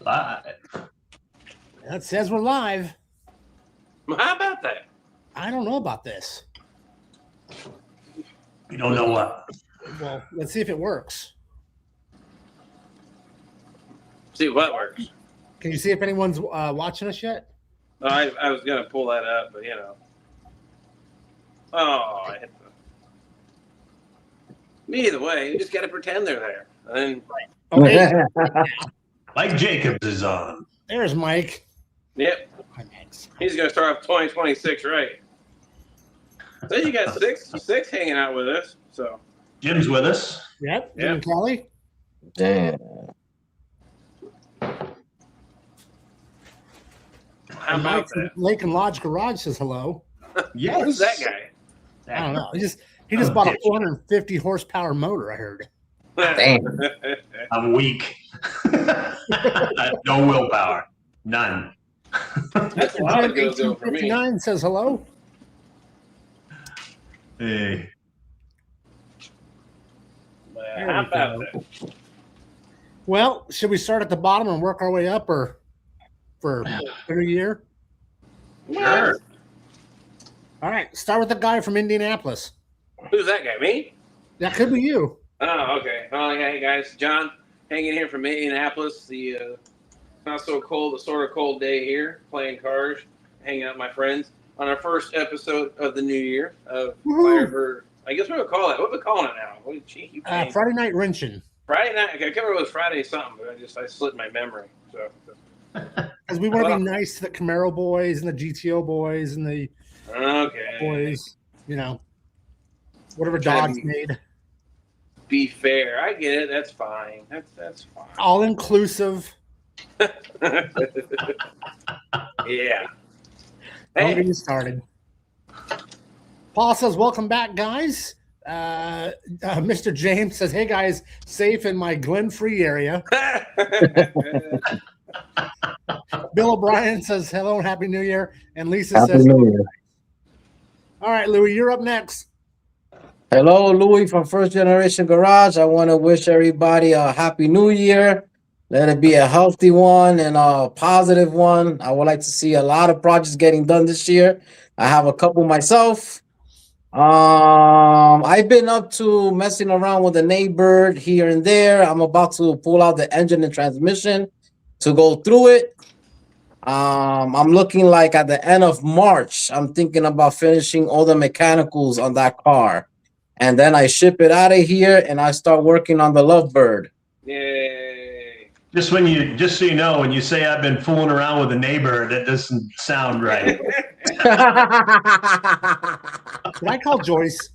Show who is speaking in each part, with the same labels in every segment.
Speaker 1: That says we're live.
Speaker 2: How about that?
Speaker 1: I don't know about this.
Speaker 3: You don't know what?
Speaker 1: Well, let's see if it works.
Speaker 2: See what works.
Speaker 1: Can you see if anyone's watching us yet?
Speaker 2: Oh, I was going to pull that up, but Oh, I hit the... Either way, you just got to pretend they're there. And then...
Speaker 1: Okay.
Speaker 3: Mike Jacobs is on.
Speaker 1: There's Mike.
Speaker 2: Yep. He's going to start off 2026 right. So you got six hanging out with us. So
Speaker 3: Jim's with us.
Speaker 1: Yep. Jim and Kelly.
Speaker 4: Damn.
Speaker 2: How about that?
Speaker 1: Lake and Lodge Garage says hello.
Speaker 3: Yes.
Speaker 2: Who's that guy?
Speaker 1: I don't know. He just bought a 450 horsepower motor, I heard.
Speaker 4: Damn.
Speaker 3: I'm weak. No willpower. None.
Speaker 2: That's a lot of go for me.
Speaker 1: 1859 says hello.
Speaker 3: Hey.
Speaker 2: How about that?
Speaker 1: Well, should we start at the bottom and work our way up, or for a year?
Speaker 3: Sure.
Speaker 1: All right. Start with the guy from Indianapolis.
Speaker 2: Who's that guy? Me?
Speaker 1: That could be you.
Speaker 2: Oh, okay. Oh, hey guys, John, hanging here from Indianapolis. The not so cold, the sort of cold day here, playing cars, hanging out with my friends on our first episode of the new year of Firebird. I guess what we call it. What are we calling it now? What cheeky
Speaker 1: Friday Night Wrenching.
Speaker 2: Friday night. I can't remember if it was Friday something, but I slipped my memory. So
Speaker 1: because we want to be nice to the Camaro boys and the GTO boys and the boys, whatever dogs made.
Speaker 2: Be fair. I get it. That's fine. That's fine.
Speaker 1: All inclusive.
Speaker 2: Yeah.
Speaker 1: Don't get you started. Paul says, welcome back, guys. Mr. James says, hey, guys, safe in my Glen Free area. Bill O'Brien says, hello and Happy New Year. And Lisa
Speaker 4: Happy
Speaker 1: says,
Speaker 4: New Year.
Speaker 1: all right, Louie, you're up next.
Speaker 4: Hello, Louis from First Generation Garage. I want to wish everybody a Happy New Year. Let it be a healthy one and a positive one. I would like to see a lot of projects getting done this year. I have a couple myself. I've been up to messing around with the Neighbird here and there. I'm about to pull out the engine and transmission to go through it. I'm looking like at the end of March, I'm thinking about finishing all the mechanicals on that car. And then I ship it out of here and I start working on the Lovebird.
Speaker 2: Yay.
Speaker 3: Just so you know, when you say I've been fooling around with a neighbor, that doesn't sound right.
Speaker 1: Did I call Joyce?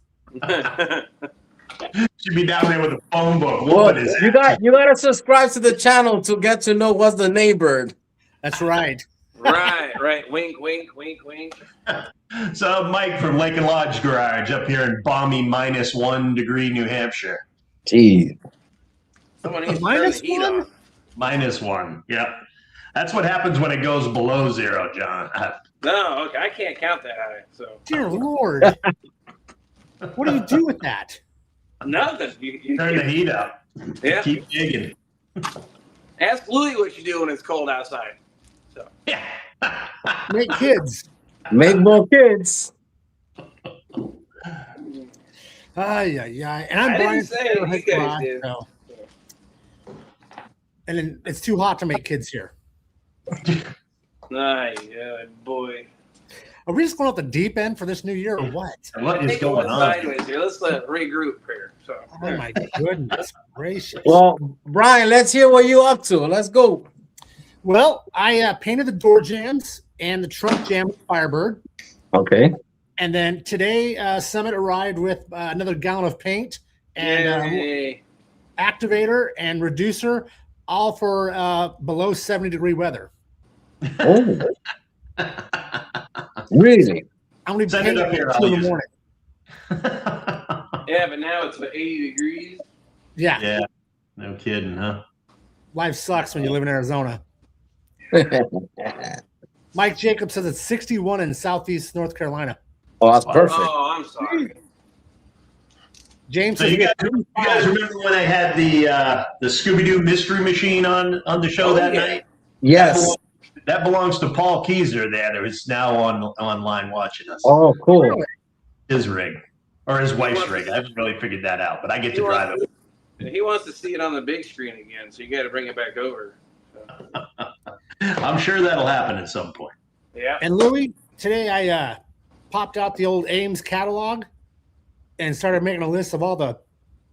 Speaker 3: Should be down there with a phone book.
Speaker 4: Well, you gotta subscribe to the channel to get to know what's the Neighbird.
Speaker 1: That's right.
Speaker 2: Right. Wink, wink, wink, wink.
Speaker 3: So Mike from Lake and Lodge Garage up here in balmy -1 degree New Hampshire.
Speaker 4: Jeez.
Speaker 2: Someone needs to turn the heat on.
Speaker 3: -1. Yep. That's what happens when it goes below 0, John.
Speaker 2: No, okay, I can't count that high. So
Speaker 1: Dear Lord. What do you do with that?
Speaker 2: nothing. You
Speaker 3: Turn the heat up.
Speaker 2: Yeah.
Speaker 3: Keep digging.
Speaker 2: Ask Louie what you do when it's cold outside. So
Speaker 3: Yeah.
Speaker 1: Make kids.
Speaker 4: Make more kids.
Speaker 1: Yeah. And I'm
Speaker 2: I
Speaker 1: Brian.
Speaker 2: didn't say it, you guys did.
Speaker 1: So. And then it's too hot to make kids here.
Speaker 2: Boy.
Speaker 1: Are we just going off the deep end for this new year or what?
Speaker 3: What is
Speaker 2: Take it
Speaker 3: going on?
Speaker 2: sideways here. Let's regroup here. So
Speaker 1: Oh my goodness gracious.
Speaker 4: Well, Brian, let's hear what you up to. Let's go.
Speaker 1: Well, I painted the door jambs and the trunk jam with Firebird.
Speaker 4: Okay.
Speaker 1: And then today, Summit arrived with another gallon of paint and
Speaker 2: Yay.
Speaker 1: activator and reducer, all for below 70-degree weather.
Speaker 4: Oh. Really?
Speaker 1: I'm going to be
Speaker 3: Send it
Speaker 1: painting
Speaker 3: up here,
Speaker 1: at
Speaker 3: I'll
Speaker 1: 2 in the
Speaker 3: use it.
Speaker 1: morning.
Speaker 2: Yeah, but now it's about 80 degrees.
Speaker 1: Yeah.
Speaker 3: Yeah. No kidding, huh?
Speaker 1: Life sucks when you live in Arizona. Mike Jacobs says it's 61 in Southeast North Carolina.
Speaker 4: Oh, that's perfect.
Speaker 2: Oh, I'm sorry.
Speaker 1: James
Speaker 3: So
Speaker 1: says
Speaker 3: you guys remember when I had the Scooby-Doo mystery machine on the show that night?
Speaker 4: Yes.
Speaker 3: That belongs to Paul Keyser there, who's now online watching us.
Speaker 4: Oh, cool.
Speaker 3: His rig. Or his wife's rig. I haven't really figured that out, but I get to drive it.
Speaker 2: He wants to see it on the big screen again, so you got to bring it back over. So.
Speaker 3: I'm sure that'll happen at some point.
Speaker 2: Yeah.
Speaker 1: And Louis, today I popped out the old Ames catalog and started making a list of all the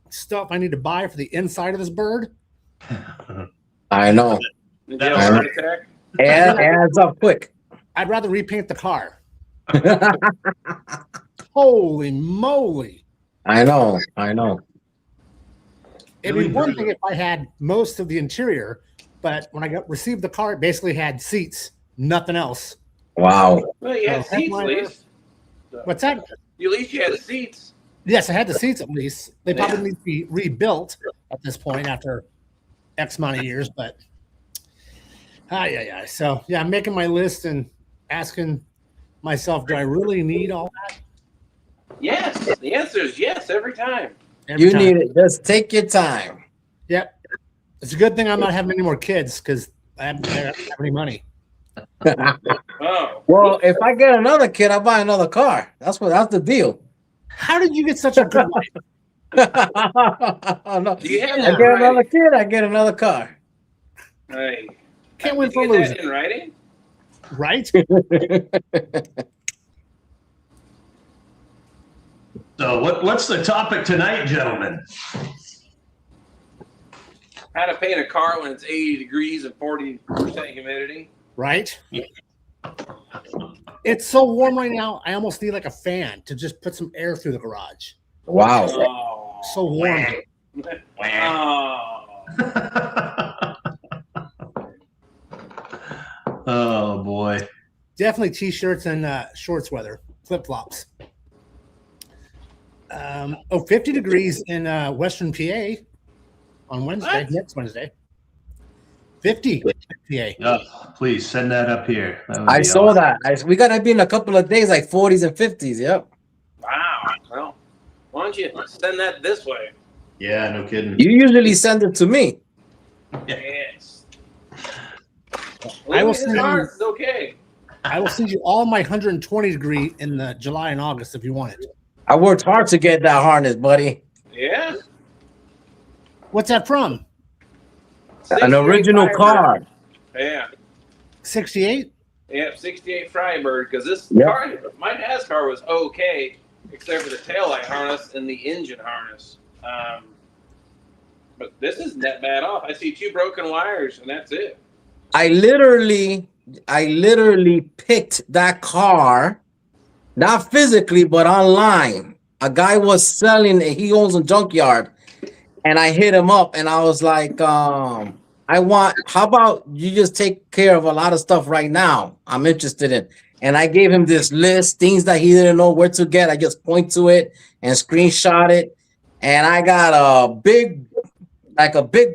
Speaker 1: stuff I need to buy for the inside of this bird.
Speaker 4: I know.
Speaker 2: Did you have a heart attack?
Speaker 4: And adds up quick.
Speaker 1: I'd rather repaint the car. Holy moly.
Speaker 4: I know.
Speaker 1: It'd be one thing if I had most of the interior, but when I received the car, it basically had seats, nothing else.
Speaker 4: Wow.
Speaker 2: Well, you had
Speaker 1: So,
Speaker 2: seats at least. So,
Speaker 1: What's that?
Speaker 2: at least you had the seats.
Speaker 1: Yes, I had the seats at least. They probably
Speaker 2: Yeah.
Speaker 1: need to be rebuilt at this point after X amount of years, but so yeah, I'm making my list and asking myself, do I really need all that?
Speaker 2: Yes. The answer is yes every time.
Speaker 1: Every
Speaker 4: You
Speaker 1: time?
Speaker 4: need it. Just take your time.
Speaker 1: Yep. It's a good thing I'm not having any more kids because I don't have any money.
Speaker 2: Oh.
Speaker 4: Well, if I get another kid, I'll buy another car. That's the deal.
Speaker 1: How did you get such a good life?
Speaker 4: Oh, no.
Speaker 2: Do you have
Speaker 4: I
Speaker 2: that
Speaker 4: get
Speaker 2: in
Speaker 4: another
Speaker 2: writing?
Speaker 4: kid, I get another car.
Speaker 2: Hey.
Speaker 1: Can't win
Speaker 2: Did
Speaker 1: for
Speaker 2: you get
Speaker 1: losing,
Speaker 2: that in writing?
Speaker 1: right?
Speaker 3: So what's the topic tonight, gentlemen?
Speaker 2: How to paint a car when it's 80 degrees and 40% humidity.
Speaker 1: Right? It's so warm right now. I almost need like a fan to just put some air through the garage.
Speaker 4: Wow.
Speaker 2: Oh.
Speaker 1: So warm.
Speaker 2: Oh.
Speaker 3: Oh boy.
Speaker 1: Definitely t-shirts and shorts weather, flip-flops. 50 degrees in Western PA on Wednesday,
Speaker 2: What?
Speaker 1: next Wednesday. 50 PA.
Speaker 3: Oh, please send that up here. That would
Speaker 4: I
Speaker 3: be
Speaker 4: saw
Speaker 3: awesome.
Speaker 4: that. We gotta be in a couple of days, like 40s and 50s. Yep.
Speaker 2: Wow. Well, why don't you send that this way?
Speaker 3: Yeah, no kidding.
Speaker 4: You usually send it to me.
Speaker 2: Yes.
Speaker 1: I will
Speaker 2: It's
Speaker 1: send you-
Speaker 2: hard. It's okay.
Speaker 1: I will send you all my 120 degree in the July and August if you want it.
Speaker 4: I worked hard to get that harness, buddy.
Speaker 2: Yeah.
Speaker 1: What's that from?
Speaker 4: An original
Speaker 2: 68
Speaker 4: car.
Speaker 2: Yeah.
Speaker 1: 68?
Speaker 2: Yeah, 68 Frybird, because this
Speaker 4: Yep.
Speaker 2: car, my NASCAR was okay, except for the taillight harness and the engine harness. But this isn't that bad off. I see 2 broken wires, and that's it.
Speaker 4: I literally picked that car, not physically, but online. A guy was selling it. He owns a junkyard. And I hit him up and I was like, how about you just take care of a lot of stuff right now I'm interested in. And I gave him this list, things that he didn't know where to get. I just point to it and screenshot it. And I got a big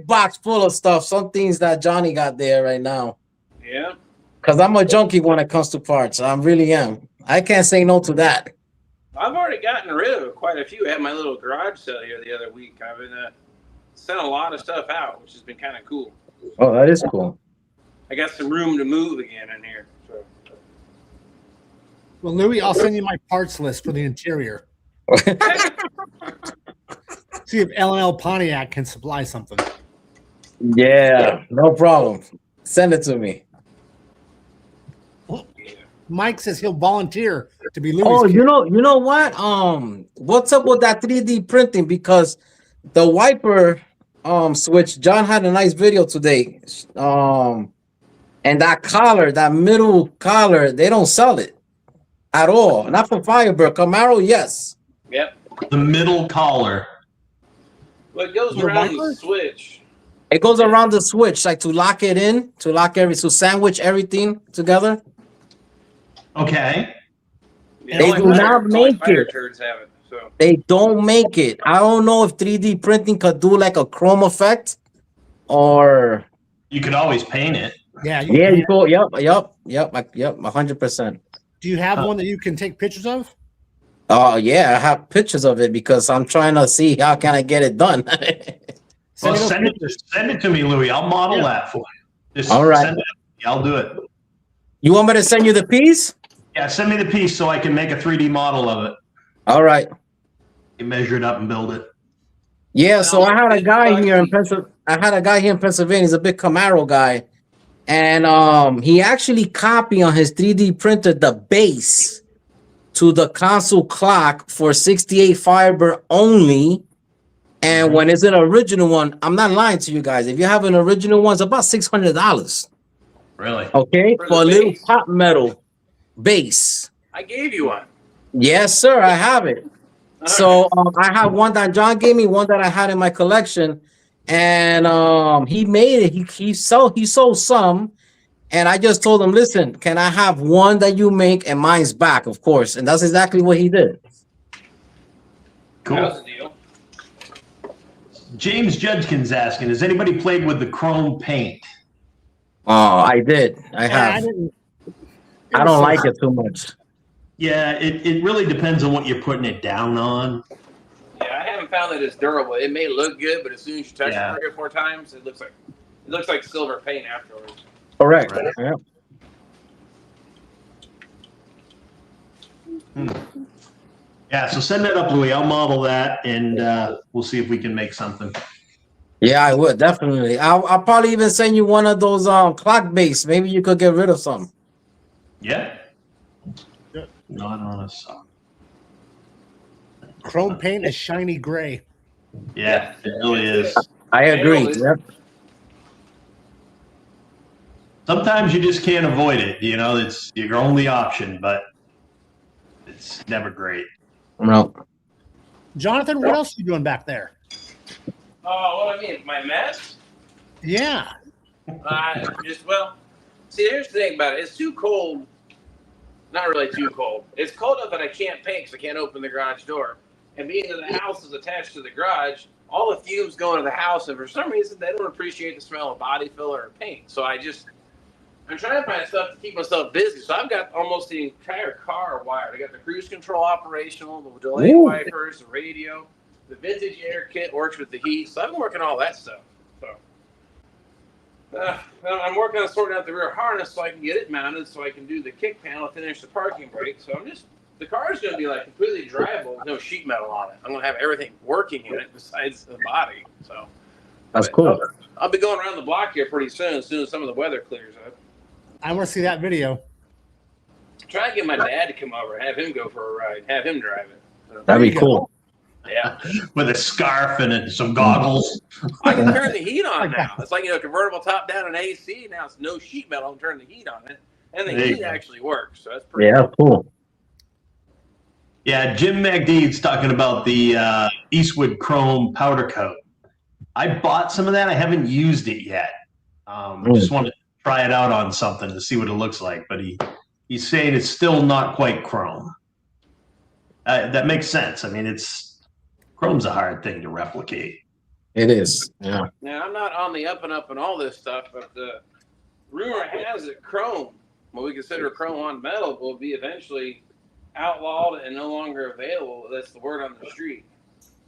Speaker 4: box full of stuff. Some things that Johnny got there right now.
Speaker 2: Yeah.
Speaker 4: Because I'm a junkie when it comes to parts. I really am. I can't say no to that.
Speaker 2: I've already gotten rid of quite a few. I had my little garage sale here the other week. I've been sent a lot of stuff out, which has been kind of cool.
Speaker 4: Oh, that is cool.
Speaker 2: I got some room to move again in here. So.
Speaker 1: Well, Louis, I'll send you my parts list for the interior. See if L&L Pontiac can supply something.
Speaker 4: Yeah, no problem. Send it to me.
Speaker 1: Mike says he'll volunteer to be Louis.
Speaker 4: Oh, you know what? What's up with that 3D printing? Because the wiper switch, John had a nice video today. And that collar, that middle collar, they don't sell it at all. Not for Firebird. Camaro, yes.
Speaker 2: Yep.
Speaker 3: The middle collar.
Speaker 2: Well, it goes
Speaker 1: Your
Speaker 2: around
Speaker 1: wiper?
Speaker 2: the switch.
Speaker 4: It goes around the switch, like to lock it in, to sandwich everything together.
Speaker 3: Okay.
Speaker 2: Yeah,
Speaker 4: They
Speaker 2: only
Speaker 4: do not
Speaker 2: only
Speaker 4: make
Speaker 2: fire
Speaker 4: it.
Speaker 2: turds have it. So.
Speaker 4: They don't make it. I don't know if 3D printing could do like a chrome effect or
Speaker 3: You could always paint it.
Speaker 1: Yeah.
Speaker 4: you go. Yep. 100%.
Speaker 1: Do you have one that you can take pictures of?
Speaker 4: Oh yeah, I have pictures of it because I'm trying to see how can I get it done.
Speaker 3: Well,
Speaker 1: me those
Speaker 3: send
Speaker 1: pictures.
Speaker 3: it to me, Louis. I'll model
Speaker 1: Yeah.
Speaker 3: that for you. Just
Speaker 4: All right.
Speaker 3: Send it I'll do it.
Speaker 4: You want me to send you the piece?
Speaker 3: Yeah, send me the piece so I can make a 3D model of it.
Speaker 4: All right.
Speaker 3: You measure it up and build it.
Speaker 4: Yeah, so I had a guy here in Pennsylvania. He's a big Camaro guy, and he actually copied on his 3D printer the base to the console clock for 68 fiber only. And when it's an original one, I'm not lying to you guys. If you have an original one, it's about $600.
Speaker 3: Really?
Speaker 4: Okay,
Speaker 2: For
Speaker 4: for
Speaker 2: the
Speaker 4: a little
Speaker 2: base?
Speaker 4: pop metal base.
Speaker 2: I gave you one.
Speaker 4: Yes, sir, I have it. So I have one that John gave me, one that I had in my collection, and he made it. He sold some, and I just told him, listen, can I have one that you make and mine's back, of course, and that's exactly what he did.
Speaker 3: Cool.
Speaker 2: That was the deal.
Speaker 3: James Judkins asking, has anybody played with the chrome paint?
Speaker 4: Oh, I did. I
Speaker 1: I
Speaker 4: have.
Speaker 1: didn't.
Speaker 4: I don't like it too much.
Speaker 3: Yeah, it really depends on what you're putting it down on.
Speaker 2: Yeah, I haven't found that it's durable. It may look good, but as soon as you touch
Speaker 3: Yeah.
Speaker 2: it 3 or 4 times, it looks like silver paint afterwards.
Speaker 4: Correct.
Speaker 3: Right.
Speaker 4: Yeah.
Speaker 3: Yeah, so send that up, Louis. I'll model that, and we'll see if we can make something.
Speaker 4: Yeah, I would definitely. I'll probably even send you one of those clock base. Maybe you could get rid of some.
Speaker 3: Yeah.
Speaker 1: Good.
Speaker 3: Not on a sock.
Speaker 1: Chrome paint is shiny gray.
Speaker 3: Yeah, it really is.
Speaker 4: I agree.
Speaker 2: Anyway.
Speaker 4: Yep.
Speaker 3: Sometimes you just can't avoid it. You know, it's your only option, but it's never great.
Speaker 4: No.
Speaker 1: Jonathan, what else are you doing back there?
Speaker 2: Oh, what I mean, my mess?
Speaker 1: Yeah.
Speaker 2: See, here's the thing about it. It's too cold. Not really too cold. It's cold enough that I can't paint because I can't open the garage door. And being that the house is attached to the garage, all the fumes go into the house, and for some reason, they don't appreciate the smell of body filler or paint. So I'm trying to find stuff to keep myself busy. So I've got almost the entire car wired. I got the cruise control operational, the delay
Speaker 4: Ooh.
Speaker 2: wipers, the radio, the vintage air kit works with the heat. So I've been working on all that stuff. So I'm working on sorting out the rear harness so I can get it mounted so I can do the kick panel, finish the parking brake. So the car is going to be like completely drivable with no sheet metal on it. I'm going to have everything working in it besides the body. So
Speaker 4: That's cool.
Speaker 2: I'll be going around the block here pretty soon as some of the weather clears up.
Speaker 1: I want to see that video.
Speaker 2: Try to get my dad to come over, have him go for a ride, have him drive it. So,
Speaker 4: That'd be
Speaker 1: you go.
Speaker 4: cool.
Speaker 2: yeah.
Speaker 3: With a scarf and some goggles.
Speaker 2: I can turn the heat on now. It's like, convertible top down and AC. Now it's no sheet metal. I'm turning the heat on it. And the
Speaker 3: There you
Speaker 2: heat
Speaker 3: go.
Speaker 2: actually works. So that's pretty
Speaker 4: Yeah, cool.
Speaker 3: Yeah, Jim McDeed's talking about the Eastwood Chrome powder coat. I bought some of that. I haven't used it yet. Just want to try it out on something to see what it looks like. But he's saying it's still not quite chrome. That makes sense. I mean, chrome's a hard thing to replicate.
Speaker 4: It is. Yeah.
Speaker 2: Now, I'm not on the up and up and all this stuff, but the rumor has it chrome, what we consider chrome on metal, will be eventually outlawed and no longer available. That's the word on the street.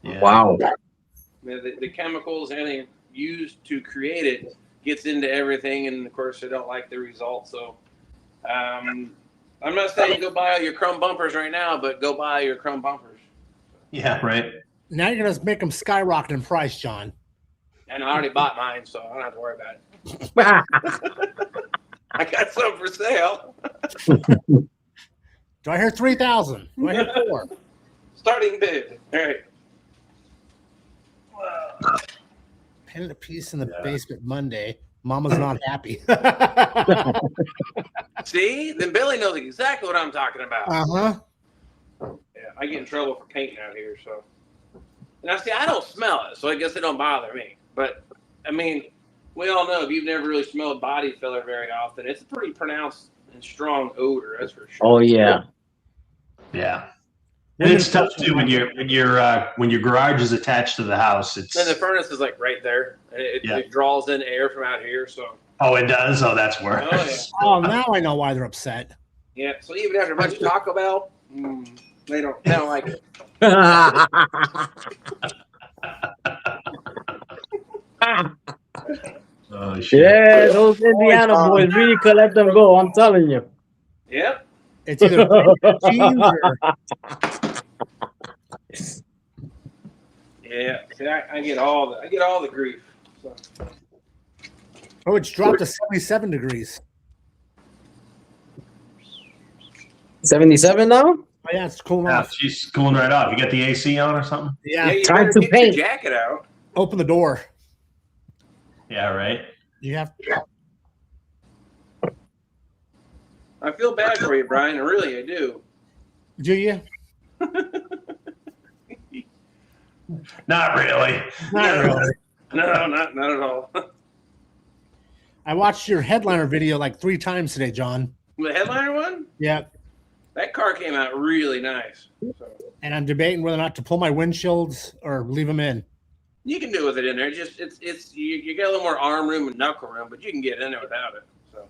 Speaker 3: Yeah.
Speaker 4: Wow.
Speaker 2: The chemicals and everything used to create it gets into everything, and of course, they don't like the result. So, I'm not saying go buy all your chrome bumpers right now, but go buy your chrome bumpers.
Speaker 3: Yeah, right.
Speaker 1: Now you're going to make them skyrocket in price, John.
Speaker 2: And I already bought mine, so I don't have to worry about it. I got some for sale.
Speaker 1: Do I hear 3,000? Do I hear 4?
Speaker 2: Starting bid. All right.
Speaker 1: Painted a piece in the basement Monday. Mama's not happy.
Speaker 2: See? Then Billy knows exactly what I'm talking about.
Speaker 1: Uh-huh.
Speaker 2: Yeah, I get in trouble for painting out here, so. Now, see, I don't smell it, so I guess it don't bother me. But, I mean, we all know if you've never really smelled body filler very often, it's a pretty pronounced and strong odor, that's for sure.
Speaker 4: Oh yeah.
Speaker 3: Yeah. And it's tough too when your garage is attached to the house.
Speaker 2: And the furnace is like right there. And it draws in air from out here, so.
Speaker 3: Oh, it does? Oh, that's worse.
Speaker 2: Oh, yeah.
Speaker 1: Oh, now I know why they're upset.
Speaker 2: Yeah, so even after a bunch of Taco Bell, they don't like it.
Speaker 3: Oh shit!
Speaker 4: Yeah, those Indiana boys really could let them go. I'm telling you.
Speaker 2: Yep.
Speaker 1: It's either cheese or
Speaker 2: Yeah. See, I get all the grief. So.
Speaker 1: oh, it's dropped to 77 degrees.
Speaker 4: 77 now?
Speaker 1: Oh yeah, it's cooling
Speaker 3: Yeah,
Speaker 1: off.
Speaker 3: she's cooling right off. You got the AC on or something?
Speaker 1: Yeah,
Speaker 2: You
Speaker 4: Time
Speaker 2: better
Speaker 4: to
Speaker 2: get
Speaker 4: paint.
Speaker 2: your jacket out.
Speaker 1: open the door.
Speaker 3: Yeah, right.
Speaker 1: You have
Speaker 2: I feel bad for you, Brian. Really, I do.
Speaker 1: do you?
Speaker 3: Not really.
Speaker 1: Not really.
Speaker 2: No, not at all.
Speaker 1: I watched your headliner video like 3 times today, John.
Speaker 2: The headliner one,
Speaker 1: Yeah,
Speaker 2: that car came out really nice. So
Speaker 1: and I'm debating whether or not to pull my windshields or leave them in.
Speaker 2: you can do with it in there. Just it's you got a little more arm room and knuckle room, but you can get in there without it. So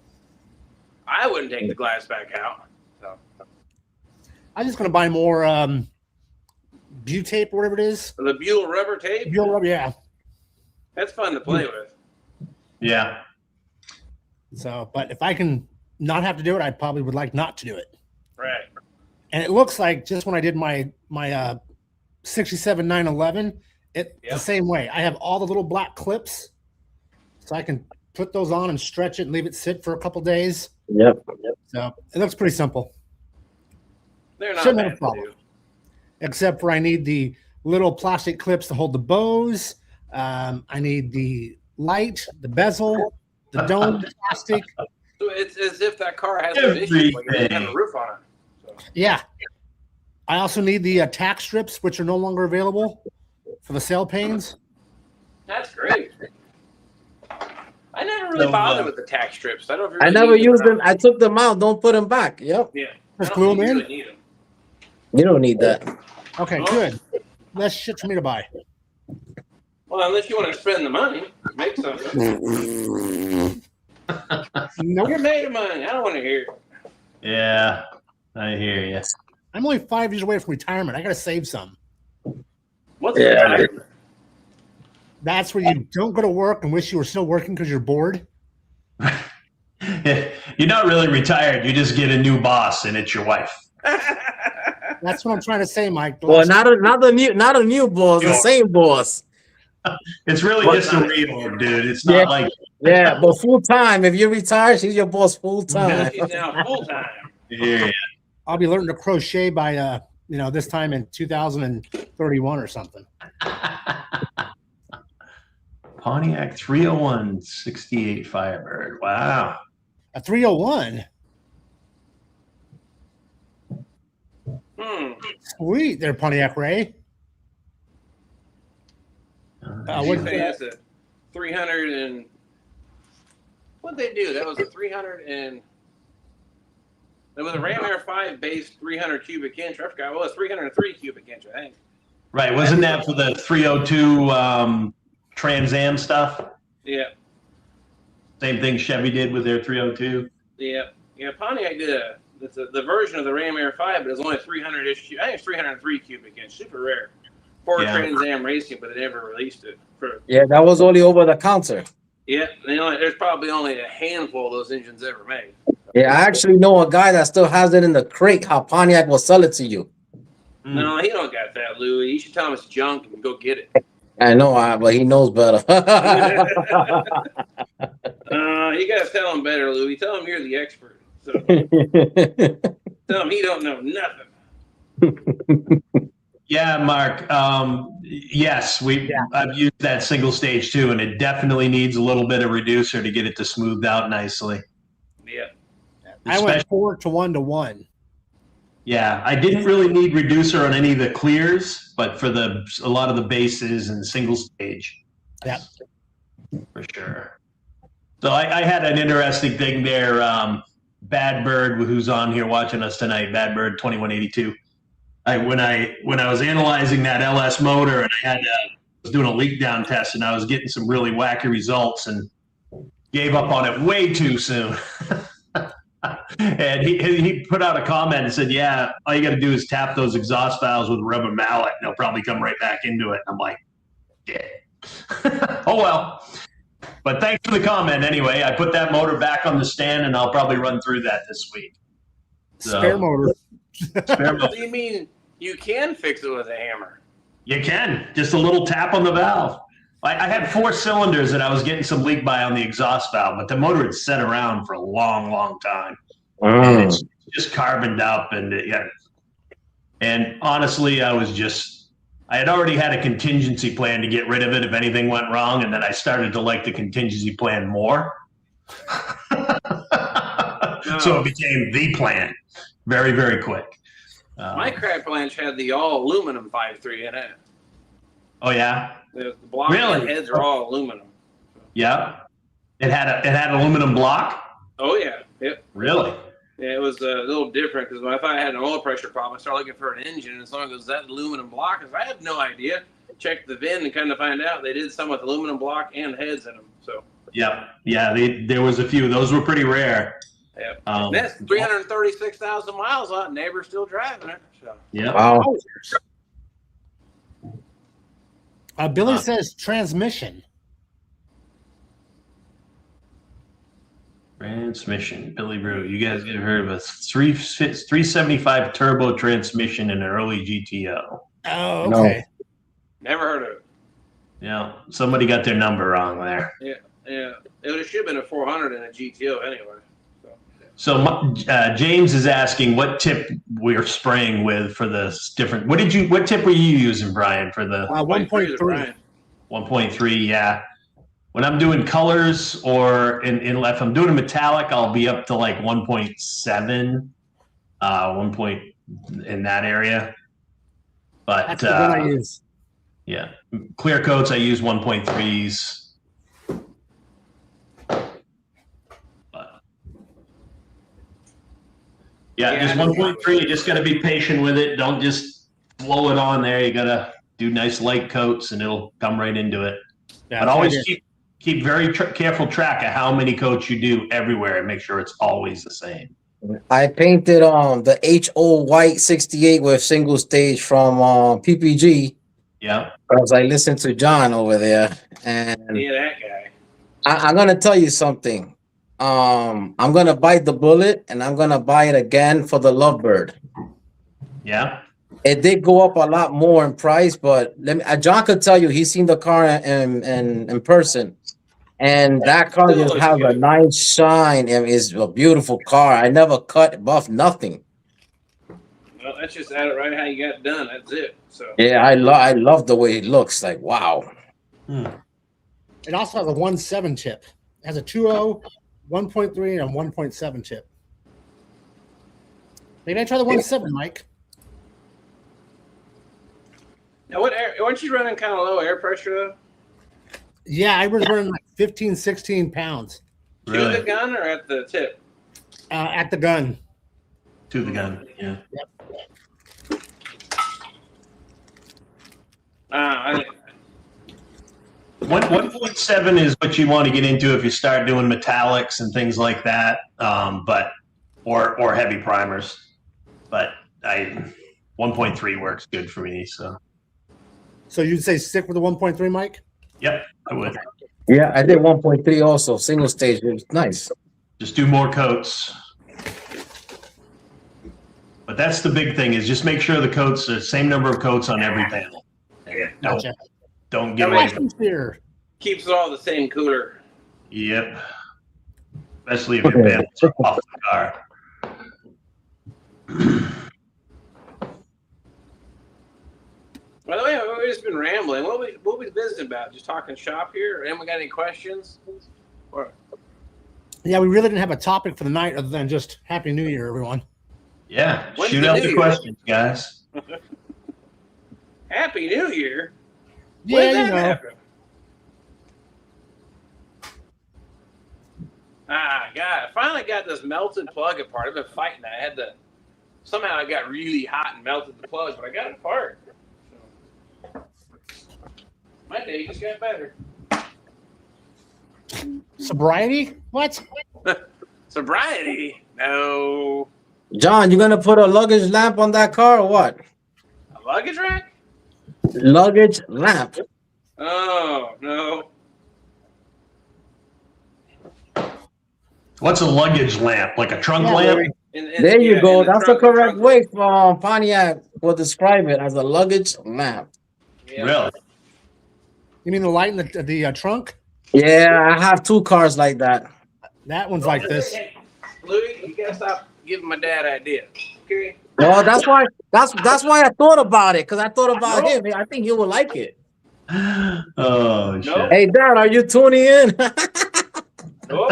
Speaker 2: I wouldn't take the glass back out. So
Speaker 1: I'm just gonna buy more tape or whatever it is.
Speaker 2: the Buell rubber tape,
Speaker 1: Buell rubber, yeah.
Speaker 2: that's fun to play with.
Speaker 3: Yeah.
Speaker 1: So, but if I can not have to do it, I probably would like not to do it.
Speaker 2: Right.
Speaker 1: And it looks like just when I did my 67 911, the
Speaker 2: Yep.
Speaker 1: same way. I have all the little black clips, so I can put those on and stretch it and leave it sit for a couple days.
Speaker 4: Yep.
Speaker 1: So it looks pretty simple,
Speaker 2: They're not
Speaker 1: Shouldn't have a
Speaker 2: bad to
Speaker 1: problem.
Speaker 2: do.
Speaker 1: except for I need the little plastic clips to hold the bows. I need the light, the bezel, the dome plastic.
Speaker 2: So it's as if that car has some issues, like it doesn't have a
Speaker 3: Everything.
Speaker 2: roof on it. So,
Speaker 1: Yeah. I also need the tack strips, which are no longer available for the sail panes.
Speaker 2: that's great. I never really
Speaker 3: So,
Speaker 2: bothered with the tack strips. I don't. Know if you
Speaker 4: I
Speaker 2: really
Speaker 4: never
Speaker 2: need
Speaker 4: used
Speaker 2: or
Speaker 4: them.
Speaker 2: not.
Speaker 4: I took them out. Don't put them back. Yep.
Speaker 2: Yeah.
Speaker 1: Just
Speaker 2: I don't
Speaker 1: glue
Speaker 2: think
Speaker 1: them
Speaker 2: you
Speaker 1: in?
Speaker 2: really need them.
Speaker 4: You don't need that.
Speaker 1: Okay,
Speaker 2: Oh.
Speaker 1: good. Less shit for me to buy.
Speaker 2: Well, unless you want to spend the money, make something.
Speaker 1: Nope.
Speaker 2: You're made of money. I don't want to hear it.
Speaker 3: Yeah. I hear you.
Speaker 1: I'm only 5 years away from retirement. I got to save some.
Speaker 2: What's
Speaker 4: Yeah.
Speaker 2: retirement?
Speaker 1: That's where you don't go to work and wish you were still working because you're bored.
Speaker 3: You're not really retired. You just get a new boss, and it's your wife.
Speaker 1: That's what I'm trying to say, Mike. The
Speaker 4: Well,
Speaker 1: last-
Speaker 4: not a new boss, the same boss.
Speaker 3: It's really
Speaker 4: What?
Speaker 3: just a reorg, dude. It's not
Speaker 4: Yeah.
Speaker 3: like
Speaker 4: Yeah, but full time. If you retire, she's your boss full time.
Speaker 2: She's now full time.
Speaker 3: yeah.
Speaker 1: I'll be learning to crochet by this time in 2031 or something.
Speaker 3: Pontiac 301 68 Firebird. Wow.
Speaker 1: A 301. Sweet, there, Pontiac Ray.
Speaker 2: What say that's a 300 and what'd they do? That was a 300 and that was a Ram Air 5 base 300 cubic inch. I forgot. Well, it's 303 cubic inch, I think.
Speaker 3: Right. Wasn't that for the 302 Trans Am stuff?
Speaker 2: Yeah,
Speaker 3: Same thing Chevy did with their 302.
Speaker 2: yeah. Pontiac did the version of the Ram Air 5, but it's only 300 ish. I think it's 303 cubic inch, super rare for
Speaker 3: Yeah.
Speaker 2: Trans Am racing, but they never released it.
Speaker 4: Yeah, that was only over the counter.
Speaker 2: Yeah, there's probably only a handful of those engines ever made.
Speaker 4: Yeah, I actually know a guy that still has it in the crate. How Pontiac will sell it to you.
Speaker 2: No, he don't got that, Louis. You should tell him it's junk and go get it.
Speaker 4: I know, but he knows better.
Speaker 2: You gotta tell him better, Louis. Tell him you're the expert. So tell him he don't know nothing.
Speaker 3: Yeah, Mark. Yes, I've used that single stage too, and it definitely needs a little bit of reducer to get it to smooth out nicely.
Speaker 2: Yeah.
Speaker 1: I went 4 to 1 to 1.
Speaker 3: Yeah, I didn't really need reducer on any of the clears, but for a lot of the bases and single stage.
Speaker 1: Yeah.
Speaker 3: For sure. So I had an interesting thing there. Bad Bird, who's on here watching us tonight, Bad Bird 2182. When I was analyzing that LS motor and I was doing a leak down test and I was getting some really wacky results and gave up on it way too soon. And he put out a comment and said, yeah, all you got to do is tap those exhaust valves with a rubber mallet and they'll probably come right back into it. And I'm like, yeah. Oh, well. But thanks for the comment anyway. I put that motor back on the stand, and I'll probably run through that this week. So,
Speaker 1: Spare motor.
Speaker 3: spare motor.
Speaker 2: What do you mean you can fix it with a hammer?
Speaker 3: You can. Just a little tap on the valve. I had 4 cylinders that I was getting some leak by on the exhaust valve, but the motor had sat around for a long, long time. And it's just carboned up. And honestly, I had already had a contingency plan to get rid of it if anything went wrong, and then I started to like the contingency plan more. So it became the plan very, very quick.
Speaker 2: My crab planche had the all aluminum 5.3 in it.
Speaker 3: Oh yeah,
Speaker 2: The block
Speaker 3: Really?
Speaker 2: and heads are all aluminum.
Speaker 3: yeah. It had aluminum block.
Speaker 2: Oh yeah, yep.
Speaker 3: Really?
Speaker 2: Yeah, it was a little different because I thought I had an oil pressure problem. I started looking for an engine, and as long as it was that aluminum block, I had no idea. Checked the VIN and kind of find out they did some with aluminum block and heads in them. So
Speaker 3: Yeah. There was a few. Those were pretty rare.
Speaker 2: yeah, that's 336,000 miles on it. Neighbor's still driving it. So.
Speaker 3: Yeah.
Speaker 4: Wow.
Speaker 1: Billy says transmission.
Speaker 3: Transmission, Billy Brew. You guys get heard of a 375 turbo transmission in an early GTO?
Speaker 1: Oh, okay.
Speaker 4: No.
Speaker 2: Never heard of it.
Speaker 3: Yeah, somebody got their number wrong there.
Speaker 2: Yeah, it should have been a 400 in a GTO anyway.
Speaker 3: So James is asking what tip we're spraying with for the different. What tip were you using, Brian, for the
Speaker 1: 1.3.
Speaker 3: 1.3? Yeah. When I'm doing colors or if I'm doing a metallic, I'll be up to like 1.7, 1 in that area. But
Speaker 1: That's the one I use.
Speaker 3: yeah, clear coats I use 1.3s. But yeah, just 1.3. You just got to be patient with it. Don't just blow it on there. You got to do nice light coats, and it'll come right into it.
Speaker 1: Yeah,
Speaker 3: But always keep very careful track of how many coats you do everywhere and make sure it's always the same.
Speaker 4: I painted the HO white 68 with single stage from PPG.
Speaker 3: Yeah.
Speaker 4: Because I listened to John over there, and
Speaker 2: Yeah, that guy.
Speaker 4: I'm gonna tell you something. I'm gonna bite the bullet, and I'm gonna buy it again for the Lovebird.
Speaker 3: Yeah.
Speaker 4: It did go up a lot more in price, but John could tell you he's seen the car in person, and that car
Speaker 2: Still
Speaker 4: just
Speaker 2: looks
Speaker 4: has a
Speaker 2: good.
Speaker 4: nice shine and is a beautiful car. I never cut buff nothing.
Speaker 2: Well, that's just right how you got it done. That's it. So
Speaker 4: Yeah, I love the way it looks. Like wow.
Speaker 1: It also has a 1.7 chip. It has a 2.0, 1.3, and a 1.7 chip. Maybe I try the 1.7, Mike.
Speaker 2: now, weren't you running kind of low air pressure though?
Speaker 1: Yeah, I was running like 15, 16 pounds
Speaker 2: To
Speaker 3: Really?
Speaker 2: the gun or at the tip?
Speaker 1: at the gun.
Speaker 3: To the gun. Yeah.
Speaker 2: I
Speaker 3: 1.7 is what you want to get into if you start doing metallics and things like that, or heavy primers. But 1.3 works good for me.
Speaker 1: So you'd say stick with the 1.3, Mike?
Speaker 3: Yep, I would.
Speaker 4: Yeah, I did 1.3 also, single stage. It was nice.
Speaker 3: Just do more coats. But that's the big thing, is just make sure the coats are the same number of coats on every panel.
Speaker 1: Gotcha.
Speaker 3: Don't get away from it.
Speaker 1: Here.
Speaker 2: keeps it all the same cooler.
Speaker 3: Yep. Especially if your panels are off the car.
Speaker 2: By the way, we've just been rambling. What we visiting about? Just talking shop here? Anyone got any questions? Or
Speaker 1: Yeah, we really didn't have a topic for the night other than just Happy New Year, everyone.
Speaker 3: Yeah,
Speaker 2: When's
Speaker 3: shoot
Speaker 2: the
Speaker 3: out
Speaker 2: New
Speaker 3: the
Speaker 2: Year?
Speaker 3: questions, guys.
Speaker 2: Happy New Year?
Speaker 1: Yeah,
Speaker 2: When did
Speaker 1: you
Speaker 2: that
Speaker 1: know.
Speaker 2: happen? Ah, God, I finally got this melted plug apart. I've been fighting that. I had to, somehow it got really hot and melted the plug, but I got it apart. So, my day just got better.
Speaker 1: Sobriety? What?
Speaker 2: Sobriety? No.
Speaker 4: John, you gonna put a luggage lamp on that car or what?
Speaker 2: A luggage rack?
Speaker 4: Luggage lamp.
Speaker 2: Oh, no.
Speaker 3: What's a luggage lamp? Like a trunk
Speaker 1: Yeah,
Speaker 3: lamp?
Speaker 1: Louis.
Speaker 4: There you go.
Speaker 2: in the
Speaker 4: That's the
Speaker 2: trunk-
Speaker 4: correct
Speaker 2: trunk-
Speaker 4: way from Pontiac will describe it as a luggage lamp.
Speaker 2: Yeah.
Speaker 3: Really?
Speaker 1: You mean the light in the trunk?
Speaker 4: Yeah, I have 2 cars like that.
Speaker 1: That one's like this.
Speaker 2: Hey, Louis, you gotta stop giving my dad ideas. Okay.
Speaker 4: No, that's why I thought about it, because I thought about him. I think he would like it.
Speaker 3: Oh, shit.
Speaker 4: Hey, Dad, are you tuning in?
Speaker 2: Nope.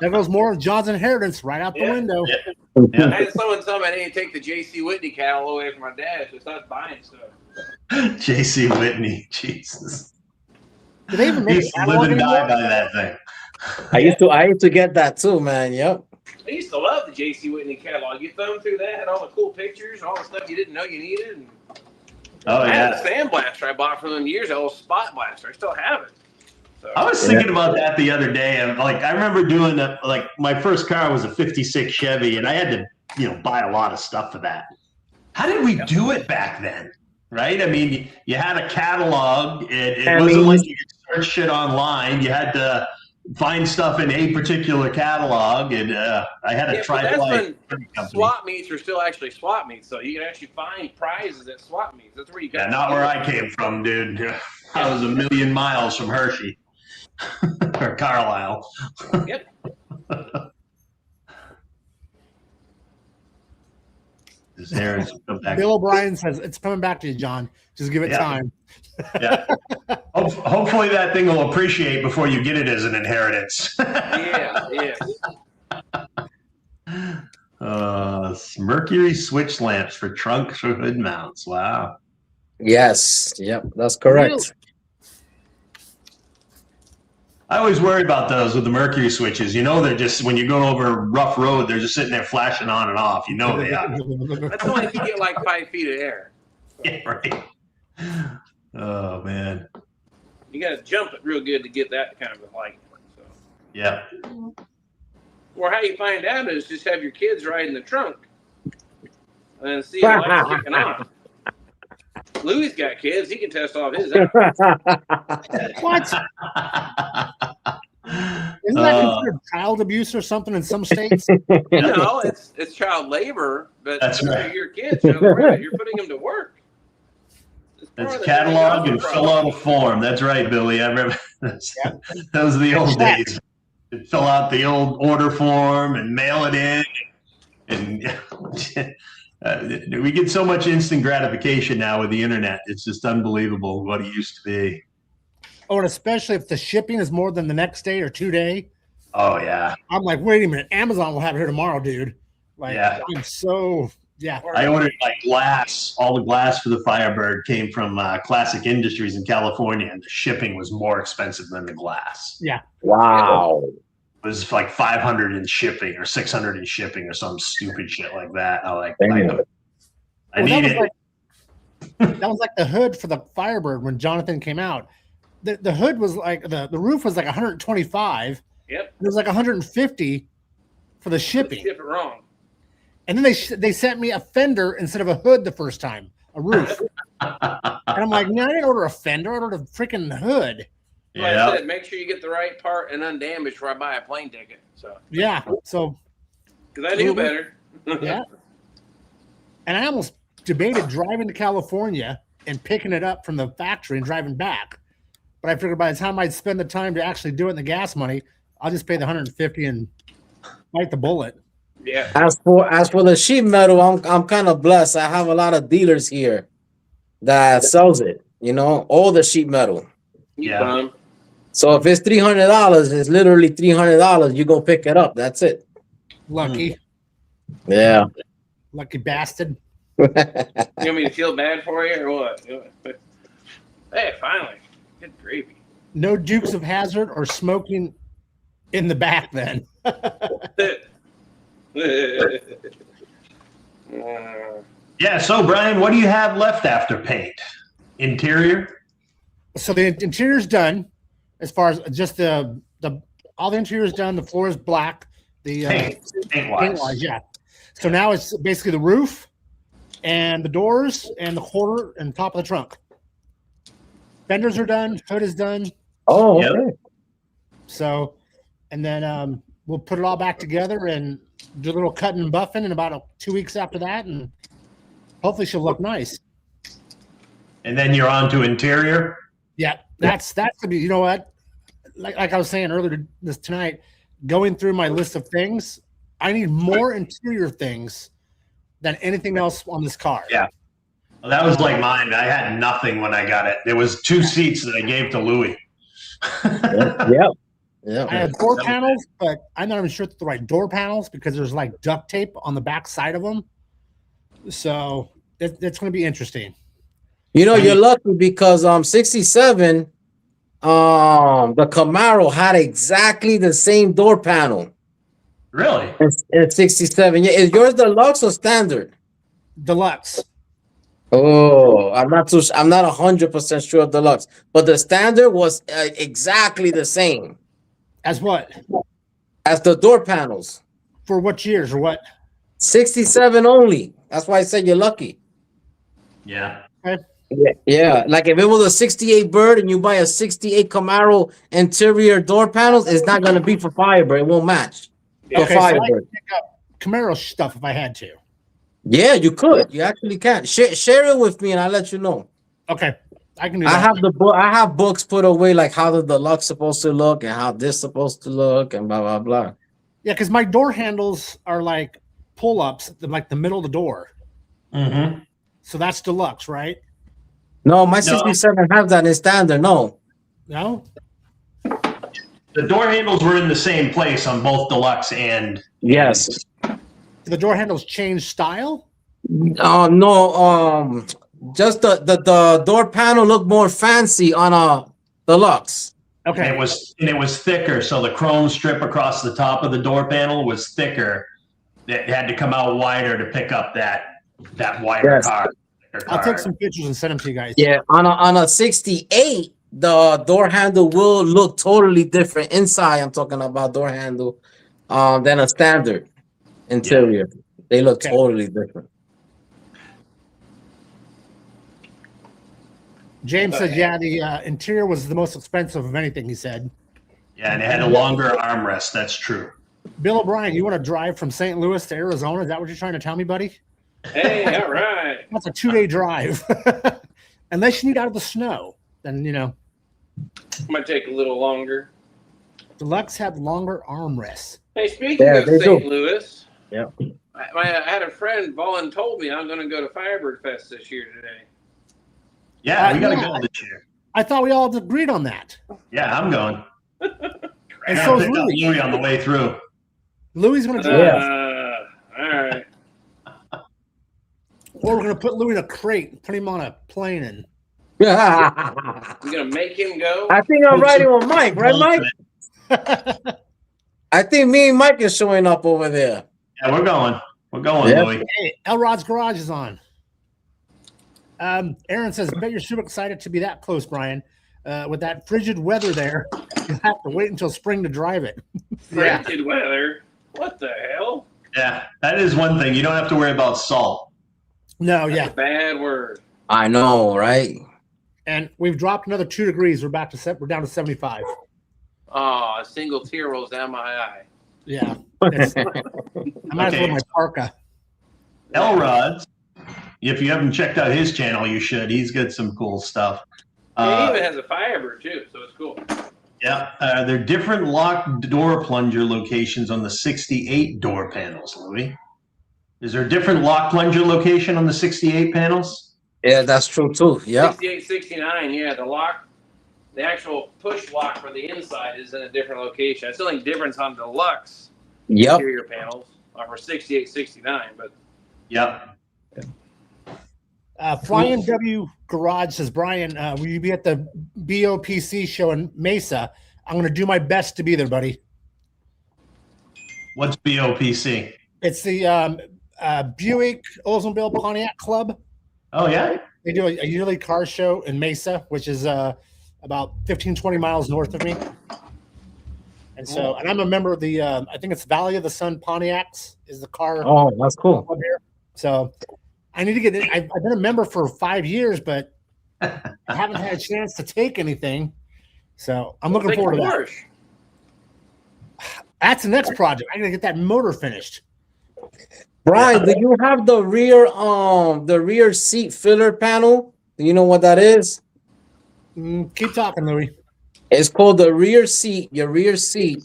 Speaker 1: There goes more of John's inheritance right out the
Speaker 2: Yeah.
Speaker 1: window.
Speaker 3: Yeah.
Speaker 2: I had someone tell me I didn't take the J.C. Whitney cattle away from my dad, so stop buying stuff.
Speaker 3: J.C. Whitney. Jesus.
Speaker 1: Do they even
Speaker 3: He
Speaker 1: make
Speaker 3: used
Speaker 1: a
Speaker 3: to
Speaker 1: catalog
Speaker 3: live and die
Speaker 1: anymore?
Speaker 3: by that thing.
Speaker 4: I used to get that too, man. Yep.
Speaker 2: I used to love the J.C. Whitney catalog. You thumb through that, had all the cool pictures, all the stuff you didn't know you needed. And
Speaker 3: Oh,
Speaker 2: I had a
Speaker 3: yeah.
Speaker 2: sand blaster I bought from them years ago, a spot blaster. I still have it. So,
Speaker 3: I was thinking about that the other day. And I remember doing that. Like, my first car was a 56 Chevy, and I had to, buy a lot of stuff for that. How did we do it back then? Right? I mean, you had a catalog. It wasn't like you could search shit online. You had to find stuff in a particular catalog, and I had a
Speaker 2: yeah, but that's
Speaker 3: tri-ply
Speaker 2: when swap meets are still actually swap meets, so you can actually find prizes at swap meets. That's where you got.
Speaker 3: Yeah, not where I came from, dude. I was a million miles from Hershey or Carlisle.
Speaker 2: Yep.
Speaker 3: His hair has come back.
Speaker 1: Bill O'Brien says it's coming back to you, John. Just give it
Speaker 3: Yeah.
Speaker 1: time.
Speaker 3: Yeah. Hopefully that thing will appreciate before you get it as an inheritance.
Speaker 2: Yeah.
Speaker 3: Mercury switch lamps for trunk hood mounts. Wow.
Speaker 4: Yes. Yep. That's correct.
Speaker 1: Really?
Speaker 3: I always worry about those with the Mercury switches. They're just, when you go over a rough road, they're just sitting there flashing on and off. They are.
Speaker 2: That's only if you get like 5 feet of air.
Speaker 3: Yeah, right. Oh, man.
Speaker 2: You got to jump it real good to get that kind of a light. So.
Speaker 3: Yeah.
Speaker 2: Or how you find out is just have your kids ride in the trunk and see if the light's kicking on. Louis got kids; he can test off his out.
Speaker 1: What? Isn't that considered child abuse or something in some states?
Speaker 2: No, it's child labor, but
Speaker 3: That's right.
Speaker 2: your kids. You're putting them to work.
Speaker 3: That's catalog and fill out a form. That's right, Billy. I remember those are the old days. You'd fill out the old order form and mail it in. And we get so much instant gratification now with the internet. It's just unbelievable what it used to be.
Speaker 1: Oh, and especially if the shipping is more than the next day or 2 day.
Speaker 3: Oh, yeah.
Speaker 1: I'm like, wait a minute. Amazon will have it here tomorrow, dude. Like,
Speaker 3: Yeah.
Speaker 1: I'm so, yeah.
Speaker 3: I ordered glass. All the glass for the Firebird came from Classic Industries in California, and the shipping was more expensive than the glass.
Speaker 1: Yeah.
Speaker 4: Wow.
Speaker 3: It was like $500 in shipping or $600 in shipping or some stupid shit like that. I need it.
Speaker 1: That was like the hood for the Firebird when Jonathan came out. The hood was like the roof was like 125.
Speaker 2: Yep.
Speaker 1: It was like 150 for the shipping.
Speaker 2: Ship it wrong.
Speaker 1: And then they sent me a fender instead of a hood the first time, a roof. And I'm like, no, I didn't order a fender. I ordered a freaking hood.
Speaker 2: Like I said, make sure you get the right part and undamaged before I buy a plane ticket. So
Speaker 1: Yeah. So
Speaker 2: because I knew better.
Speaker 1: yeah. And I almost debated driving to California and picking it up from the factory and driving back. But I figured by the time I'd spend the time to actually do it in the gas money, I'll just pay the 150 and bite the bullet.
Speaker 2: Yeah.
Speaker 4: As for the sheet metal, I'm kind of blessed. I have a lot of dealers here that sells it. All the sheet metal.
Speaker 3: Yeah.
Speaker 4: So if it's $300, it's literally $300. You go pick it up. That's it.
Speaker 1: Lucky.
Speaker 4: Yeah.
Speaker 1: Lucky bastard.
Speaker 2: You want me to feel bad for you or what? Hey, finally. Good gravy.
Speaker 1: No Dukes of Hazzard or smoking in the back then.
Speaker 3: Yeah. So, Brian, what do you have left after paint? Interior?
Speaker 1: So the interior's done as far as just the all the interior is done. The floor is black. The paint-wise, yeah. So now it's basically the roof and the doors and the quarter and top of the trunk. Fenders are done. Hood is done.
Speaker 4: Oh,
Speaker 3: Yep.
Speaker 4: okay.
Speaker 1: So, and then we'll put it all back together and do a little cutting and buffing in about 2 weeks after that, and hopefully she'll look nice.
Speaker 3: And then you're on to interior.
Speaker 1: Yeah, that's gonna be. You know what? Like I was saying earlier tonight, going through my list of things, I need more interior things than anything else on this car.
Speaker 3: Yeah. Well, that was like mine. I had nothing when I got it. There was 2 seats that I gave to Louis.
Speaker 4: Yeah.
Speaker 1: I have door panels, but I'm not even sure it's the right door panels because there's like duct tape on the back side of them. So it's going to be interesting.
Speaker 4: You know, you're lucky because 67, the Camaro had exactly the same door panel.
Speaker 3: Really?
Speaker 4: It's 67. Yeah, is yours deluxe or standard?
Speaker 1: Deluxe.
Speaker 4: Oh, I'm not 100% sure of deluxe, but the standard was exactly the same
Speaker 1: As what?
Speaker 4: as the door panels.
Speaker 1: For what years or what?
Speaker 4: 67 only. That's why I said you're lucky.
Speaker 3: Yeah.
Speaker 4: Yeah. Like if it was a 68 Bird and you buy a 68 Camaro interior door panels, it's not gonna be for Firebird. It won't match.
Speaker 1: Okay, so I
Speaker 4: Firebird.
Speaker 1: can pick up Camaro stuff if I had to.
Speaker 4: Yeah, you could. You actually can. Share it with me and I'll let you know.
Speaker 1: Okay, I can do
Speaker 4: I
Speaker 1: that.
Speaker 4: have the book. I have books put away like how the deluxe supposed to look and how this supposed to look and blah blah blah.
Speaker 1: Yeah, because my door handles are like pull-ups, like the middle of the door.
Speaker 3: Mm-hmm.
Speaker 1: So that's deluxe, right?
Speaker 4: No, my 67 has that in standard. No.
Speaker 1: No?
Speaker 3: The door handles were in the same place on both deluxe and
Speaker 4: Yes.
Speaker 1: The door handles change style?
Speaker 4: No. Just the door panel looked more fancy on a deluxe.
Speaker 3: And
Speaker 1: Okay.
Speaker 3: it was thicker, so the chrome strip across the top of the door panel was thicker. It had to come out wider to pick up that wider
Speaker 4: Yes.
Speaker 3: car.
Speaker 1: I'll take some pictures and send them to you guys.
Speaker 4: Yeah, on a 68, the door handle will look totally different inside. I'm talking about door handle, than a standard interior. They look
Speaker 1: Okay.
Speaker 4: totally different.
Speaker 1: James said, yeah, the interior was the most expensive of anything, he said.
Speaker 3: Yeah, and it had a longer armrest. That's true.
Speaker 1: Bill O'Brien, you want to drive from St. Louis to Arizona? Is that what you're trying to tell me, buddy?
Speaker 2: Hey, all right.
Speaker 1: That's a 2-day drive. Unless you need out of the snow, then, you know.
Speaker 2: Might take a little longer.
Speaker 1: Deluxe had longer armrests.
Speaker 2: Hey, speaking
Speaker 4: Yeah,
Speaker 2: of
Speaker 4: they
Speaker 2: St.
Speaker 4: do.
Speaker 2: Louis,
Speaker 4: Yeah.
Speaker 2: I had a friend, Vaughn, told me I'm going to go to Firebird Fest this year today.
Speaker 3: Yeah, we got to
Speaker 1: yeah.
Speaker 3: go this year.
Speaker 1: I thought we all agreed on that.
Speaker 3: Yeah, I'm going.
Speaker 1: And
Speaker 3: I
Speaker 1: so
Speaker 3: gotta
Speaker 1: is
Speaker 3: pick up
Speaker 1: Louis.
Speaker 3: Louis on the way through.
Speaker 1: Louis going to drive.
Speaker 4: Yeah.
Speaker 2: All right.
Speaker 1: Or we're going to put Louis in a crate and put him on a plane. And
Speaker 4: I
Speaker 2: I'm going to make him go.
Speaker 4: think I'm riding with Mike, right, Mike? I think me and Mike is showing up over there.
Speaker 3: Yeah, we're going. We're going,
Speaker 4: Yeah.
Speaker 3: Louis.
Speaker 1: Hey, Elrod's Garage is on. Aaron says, I bet you're super excited to be that close, Brian. With that frigid weather there, you'll have to wait until spring to drive it. Yeah.
Speaker 2: Frigid weather. What the hell?
Speaker 3: Yeah, that is one thing. You don't have to worry about salt.
Speaker 1: No,
Speaker 2: That's
Speaker 1: yeah.
Speaker 2: a bad word.
Speaker 4: I know, right?
Speaker 1: And we've dropped another 2 degrees. We're down to 75.
Speaker 2: Oh, a single tear rolls down my eye.
Speaker 1: Yeah. I might as well
Speaker 3: Okay.
Speaker 1: wear my parka.
Speaker 3: Elrod's, if you haven't checked out his channel, you should. He's got some cool stuff.
Speaker 2: He even has a Firebird too, so it's cool.
Speaker 3: Yeah, there are different locked door plunger locations on the 68 door panels, Louis. Is there a different lock plunger location on the 68 panels?
Speaker 4: Yeah, that's true too. Yeah.
Speaker 2: 68, 69, yeah, the actual push lock for the inside is in a different location. That's the only difference on deluxe
Speaker 4: Yep.
Speaker 2: interior panels for 68, 69, but
Speaker 3: Yep.
Speaker 1: Flying W Garage says, Brian, will you be at the BOPC show in Mesa? I'm going to do my best to be there, buddy.
Speaker 3: What's BOPC?
Speaker 1: It's the Buick Oldsmobile Pontiac Club.
Speaker 3: Oh, yeah?
Speaker 1: They do a yearly car show in Mesa, which is about 15, 20 miles north of me. And so, and I'm a member of the, I think it's Valley of the Sun Pontiacs is the car
Speaker 4: Oh, that's cool.
Speaker 1: club here. So I need to get in. I've been a member for 5 years, but I haven't had a chance to take anything. So I'm looking
Speaker 2: take
Speaker 1: forward to that.
Speaker 2: Porsche.
Speaker 1: That's the next project. I gotta get that motor finished.
Speaker 4: Brian, do you have the rear seat filler panel? Do you know what that is?
Speaker 1: Keep talking, Louis.
Speaker 4: It's called the rear seat, your rear seat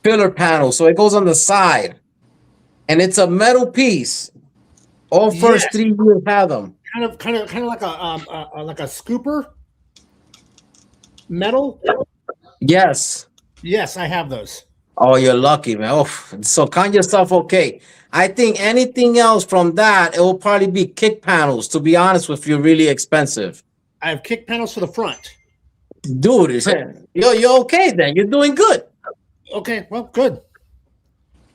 Speaker 4: filler panel. So it goes on the side, and it's a metal piece. All first 3 wheels have them.
Speaker 1: Kind of like a scooper. Metal.
Speaker 4: Yes.
Speaker 1: Yes, I have those.
Speaker 4: Oh, you're lucky, man. Oh, so count yourself okay. I think anything else from that, it will probably be kick panels, to be honest with you, really expensive.
Speaker 1: I have kick panels for the front.
Speaker 4: Dude, you're okay then. You're doing good.
Speaker 1: Okay, well, good.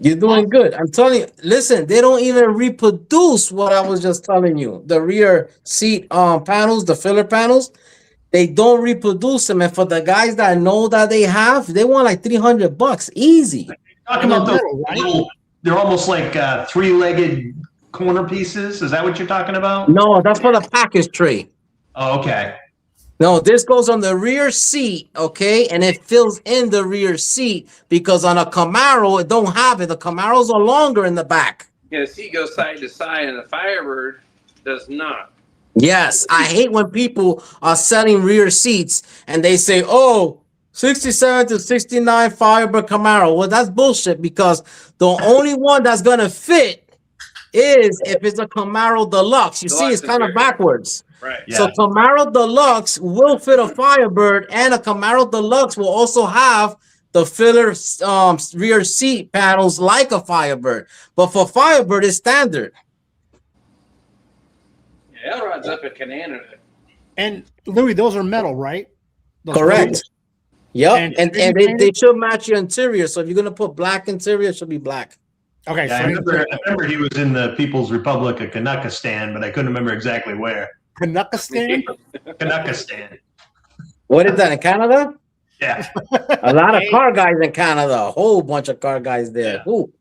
Speaker 4: You're doing good. I'm telling you, listen, they don't even reproduce what I was just telling you. The rear seat panels, the filler panels, they don't reproduce them. And for the guys that know that they want like $300 easy.
Speaker 3: Talking about those little, they're almost like 3-legged corner pieces. Is that what you're talking about?
Speaker 4: No, that's for the package tray.
Speaker 3: Oh, okay.
Speaker 4: No, this goes on the rear seat, okay? And it fills in the rear seat because on a Camaro, it don't have it. The Camaros are longer in the back.
Speaker 2: Yeah, the seat goes side to side, and the Firebird does not.
Speaker 4: Yes, I hate when people are selling rear seats and they say, oh, 67 to 69 Firebird Camaro. Well, that's bullshit because the only one that's going to fit is if it's a Camaro Deluxe. You see, it's kind of backwards.
Speaker 2: Right.
Speaker 3: Yeah.
Speaker 4: So Camaro Deluxe will fit a Firebird, and a Camaro Deluxe will also have the filler rear seat panels like a Firebird. But for Firebird, it's standard.
Speaker 2: Yeah, Elrod's up at Canada.
Speaker 1: And Louis, those are metal, right? Those
Speaker 4: Correct. Yep. And they should match your interior. So if you're gonna put black interior, it should be black.
Speaker 1: Okay.
Speaker 3: Yeah,
Speaker 1: So
Speaker 3: I remember he was in the People's Republic of Kanakistan, but I couldn't remember exactly where.
Speaker 1: Kanakistan?
Speaker 3: Kanakistan.
Speaker 4: What is that in Canada?
Speaker 3: Yeah.
Speaker 4: A lot of car guys in Canada. A whole bunch of car guys there.
Speaker 3: Yeah.
Speaker 4: Ooh.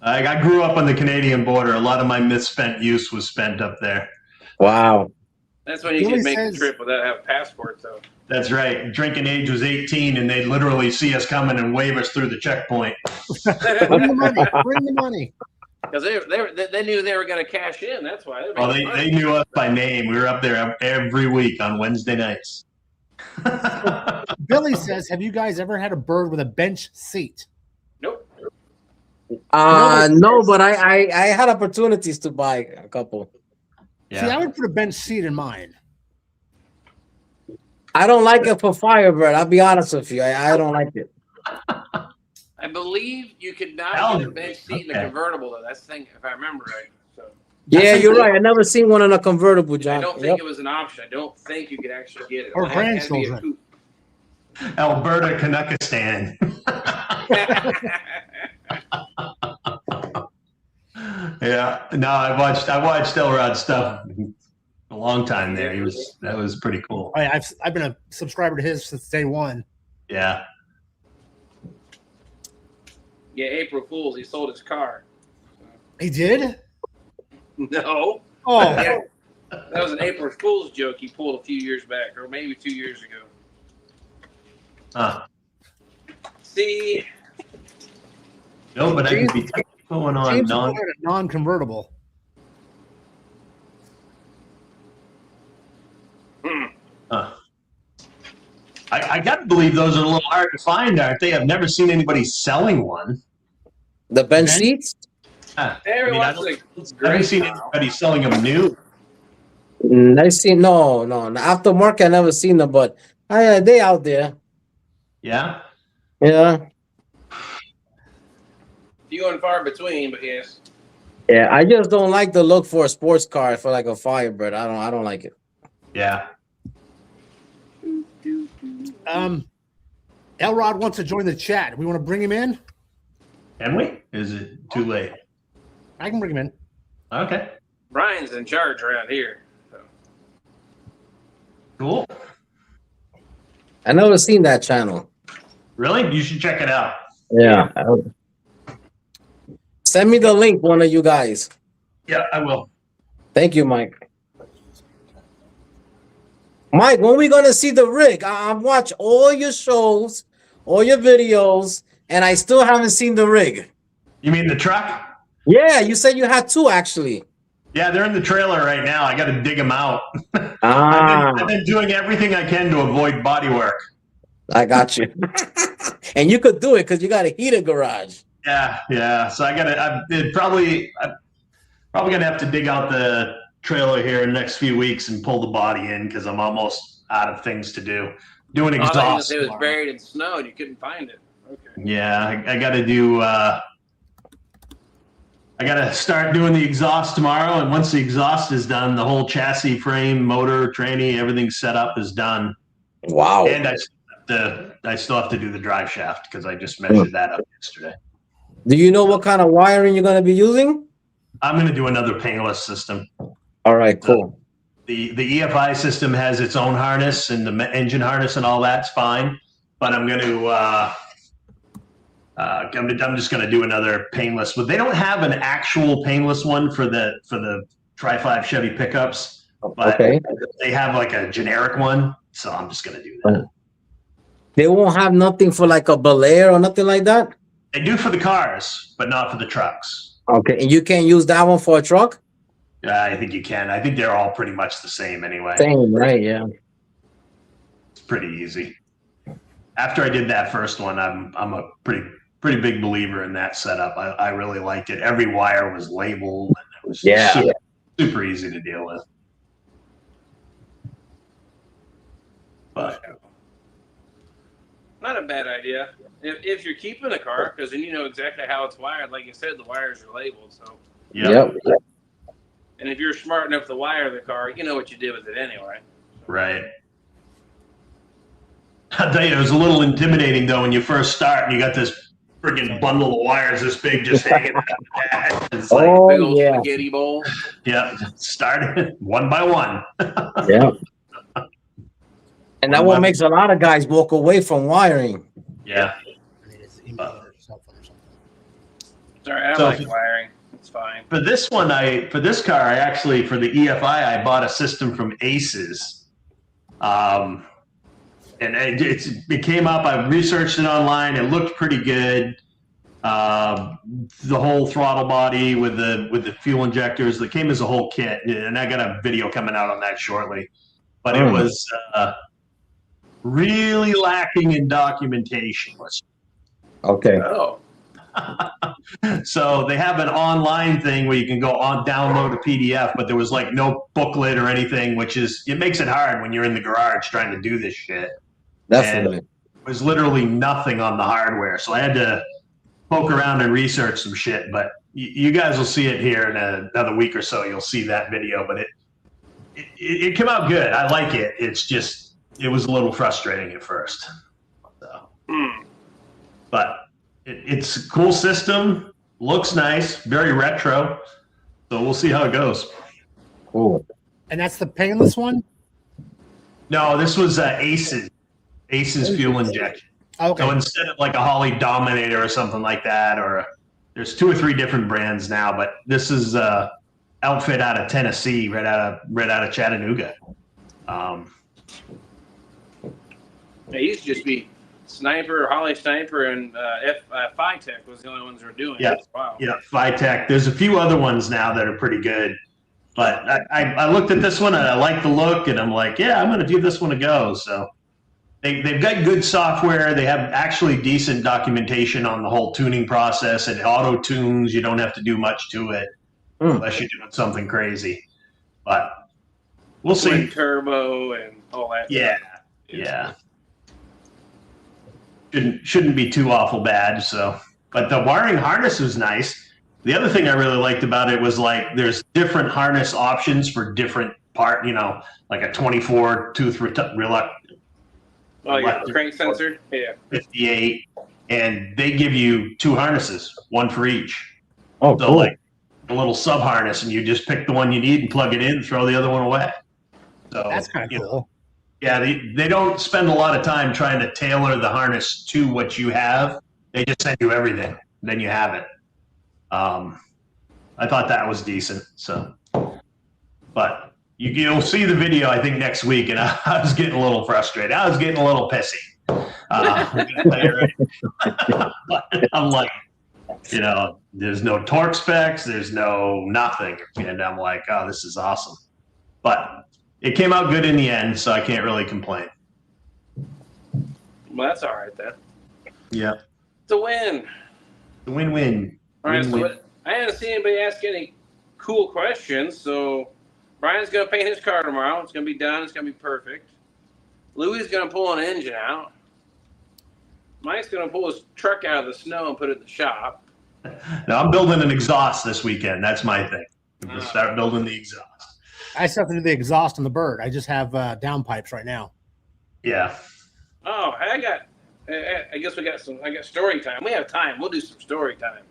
Speaker 3: I grew up on the Canadian border. A lot of my misspent youth was spent up there.
Speaker 4: Wow.
Speaker 2: That's when you can make the trip without having a passport, though.
Speaker 3: That's right. Drinking age was 18, and they'd literally see us coming and wave us through the checkpoint.
Speaker 1: Bring the money. Bring the money.
Speaker 2: Because they knew they were going to cash in. That's why.
Speaker 3: Well, they knew us by name. We were up there every week on Wednesday nights.
Speaker 1: Billy says, have you guys ever had a bird with a bench seat?
Speaker 2: Nope.
Speaker 4: No, but I had opportunities to buy a couple.
Speaker 3: Yeah.
Speaker 1: See, I would put a bench seat in mine.
Speaker 4: I don't like it for Firebird. I'll be honest with you. I don't like it.
Speaker 2: I believe you could not get a bench seat in a convertible, though. That's the thing, if I remember right. So
Speaker 4: Yeah, you're right. I never seen one in a convertible, John.
Speaker 2: I don't think it was an option. I don't think you could actually get it.
Speaker 1: Or
Speaker 2: It had to be a
Speaker 1: grandchildren.
Speaker 2: coupe.
Speaker 3: Alberta, Kanakistan. Yeah. No, I watched Elrod stuff a long time there. That was pretty cool.
Speaker 1: I've been a subscriber to his since day one.
Speaker 3: Yeah.
Speaker 2: Yeah, April Fools. He sold his car.
Speaker 1: He did?
Speaker 2: No.
Speaker 1: Oh,
Speaker 2: That was an April Fool's joke he pulled a few years back, or maybe 2 years ago.
Speaker 3: Huh.
Speaker 2: See,
Speaker 3: No, but I could be going on
Speaker 1: James acquired a non-convertible.
Speaker 3: Huh. I got to believe those are a little hard to find, aren't they? I've never seen anybody selling one.
Speaker 4: The bench seats?
Speaker 3: Huh.
Speaker 2: everyone's
Speaker 3: I
Speaker 2: like,
Speaker 3: haven't seen anybody selling them new.
Speaker 4: I see. No. Aftermarket, I never seen them, but they out there.
Speaker 3: Yeah.
Speaker 4: Yeah.
Speaker 2: few and far between, but yes.
Speaker 4: Yeah. I just don't like the look for a sports car for like a Firebird. I don't like it.
Speaker 3: Yeah.
Speaker 1: Elrod wants to join the chat. We want to bring him in?
Speaker 3: Can we? Is it too late?
Speaker 1: I can bring him in.
Speaker 3: Okay.
Speaker 2: Brian's in charge around here. So.
Speaker 3: Cool.
Speaker 4: I never seen that channel.
Speaker 3: Really? You should check it out.
Speaker 4: Yeah. Send me the link, one of you guys.
Speaker 3: Yeah, I will.
Speaker 4: Thank you, Mike. Mike, when we gonna see the rig? I've watched all your shows, all your videos, and I still haven't seen the rig.
Speaker 3: You mean the truck?
Speaker 4: Yeah, you said you had two actually.
Speaker 3: Yeah, they're in the trailer right now. I got to dig them out.
Speaker 4: Ah,
Speaker 3: I've been doing everything I can to avoid body work.
Speaker 4: I got you. And you could do it because you got a heated garage.
Speaker 3: Yeah. So I'm probably gonna have to dig out the trailer here in the next few weeks and pull the body in because I'm almost out of things to do. Doing exhaust.
Speaker 2: It was buried in snow and you couldn't find it. Okay.
Speaker 3: Yeah, I got to do. I got to start doing the exhaust tomorrow, and once the exhaust is done, the whole chassis, frame, motor, tranny, everything set up is done.
Speaker 4: Wow.
Speaker 3: And I still have to do the drive shaft because I just measured that up yesterday.
Speaker 4: Do you know what kind of wiring you're going to be using?
Speaker 3: I'm going to do another painless system.
Speaker 4: All right, cool.
Speaker 3: The EFI system has its own harness, and the engine harness and all that's fine. But I'm going to I'm just going to do another painless. But they don't have an actual painless one for the Tri-5 Chevy pickups. But they have like a generic one, so I'm just going to do that.
Speaker 4: They won't have nothing for like a Bel Air or nothing like that?
Speaker 3: They do for the cars, but not for the trucks.
Speaker 4: Okay, and you can't use that one for a truck?
Speaker 3: I think you can. I think they're all pretty much the same anyway.
Speaker 4: Same, right? Yeah.
Speaker 3: It's pretty easy. After I did that first one, I'm a pretty big believer in that setup. I really liked it. Every wire was labeled, and it was super easy to deal with. But
Speaker 2: not a bad idea if you're keeping a car, because then you know exactly how it's wired. Like you said, the wires are labeled. So
Speaker 3: yep.
Speaker 2: And if you're smart enough to wire the car, you know what you did with it anyway.
Speaker 3: Right. I'll tell you, it was a little intimidating though when you first start and you got this friggin' bundle of wires this big just hanging out. It's like
Speaker 2: big old spaghetti bowl.
Speaker 3: Yeah, started one by one.
Speaker 4: Yeah. And that one makes a lot of guys walk away from wiring.
Speaker 3: Yeah.
Speaker 2: Sorry, I like wiring. It's fine.
Speaker 3: For this car, for the EFI, I bought a system from Aces. And it came up. I researched it online. It looked pretty good. The whole throttle body with the fuel injectors that came as a whole kit, and I got a video coming out on that shortly. But it was really lacking in documentation.
Speaker 4: Okay.
Speaker 2: Oh.
Speaker 3: So they have an online thing where you can go on download a PDF, but there was like no booklet or anything, it makes it hard when you're in the garage trying to do this shit.
Speaker 4: Definitely.
Speaker 3: And there was literally nothing on the hardware, so I had to poke around and research some shit. But you guys will see it here in another week or so. You'll see that video, but it came out good. I like it. It's just it was a little frustrating at first. So, but it's a cool system. Looks nice. Very retro. So we'll see how it goes.
Speaker 4: Cool.
Speaker 1: And that's the painless one?
Speaker 3: No, this was Aces fuel injection.
Speaker 1: Okay.
Speaker 3: So instead of like a Holly Dominator or something like that, or there's 2 or 3 different brands now, but this is outfit out of Tennessee, right out of Chattanooga.
Speaker 2: It used to just be Sniper, Holly Sniper, and Phytech was the only ones that were doing it. Wow.
Speaker 3: Yeah, Phytech. There's a few other ones now that are pretty good. But I looked at this one and I like the look, and I'm like, yeah, I'm going to give this one a go. So they've got good software. They have actually decent documentation on the whole tuning process. It auto tunes. You don't have to do much to it unless you're doing something crazy. But we'll see.
Speaker 2: Twin turbo and all that.
Speaker 3: Yeah. Shouldn't be too awful bad. So, but the wiring harness was nice. The other thing I really liked about it was like there's different harness options for different part. Like a 24 tooth reluctant.
Speaker 2: Oh yeah, crank sensor. Yeah.
Speaker 3: 58, and they give you 2 harnesses, one for each.
Speaker 4: Oh,
Speaker 3: so
Speaker 4: cool.
Speaker 3: Like a little sub harness, and you just pick the one you need and plug it in, and throw the other one away. So
Speaker 1: that's kind of cool.
Speaker 3: Yeah, they don't spend a lot of time trying to tailor the harness to what you have. They just send you everything. Then you have it. I thought that was decent. So, but you'll see the video, I think, next week, and I was getting a little frustrated. I was getting a little pissy. I'm gonna tell you right. But I'm like, there's no torque specs, there's no nothing, and I'm like, oh, this is awesome. But it came out good in the end, so I can't really complain.
Speaker 2: Well, that's all right then.
Speaker 3: Yeah,
Speaker 2: It's a win.
Speaker 3: the win-win.
Speaker 2: All right,
Speaker 3: Win-win.
Speaker 2: so I haven't seen anybody ask any cool questions, so Brian's going to paint his car tomorrow. It's going to be done. It's going to be perfect. Louis is going to pull an engine out. Mike's going to pull his truck out of the snow and put it in the shop.
Speaker 3: Now I'm building an exhaust this weekend. That's my thing. I'm gonna start building the exhaust.
Speaker 1: I still have to do the exhaust on the Bird. I just have downpipes right now.
Speaker 3: Yeah.
Speaker 2: Oh, I guess I got story time. We have time. We'll do some story time.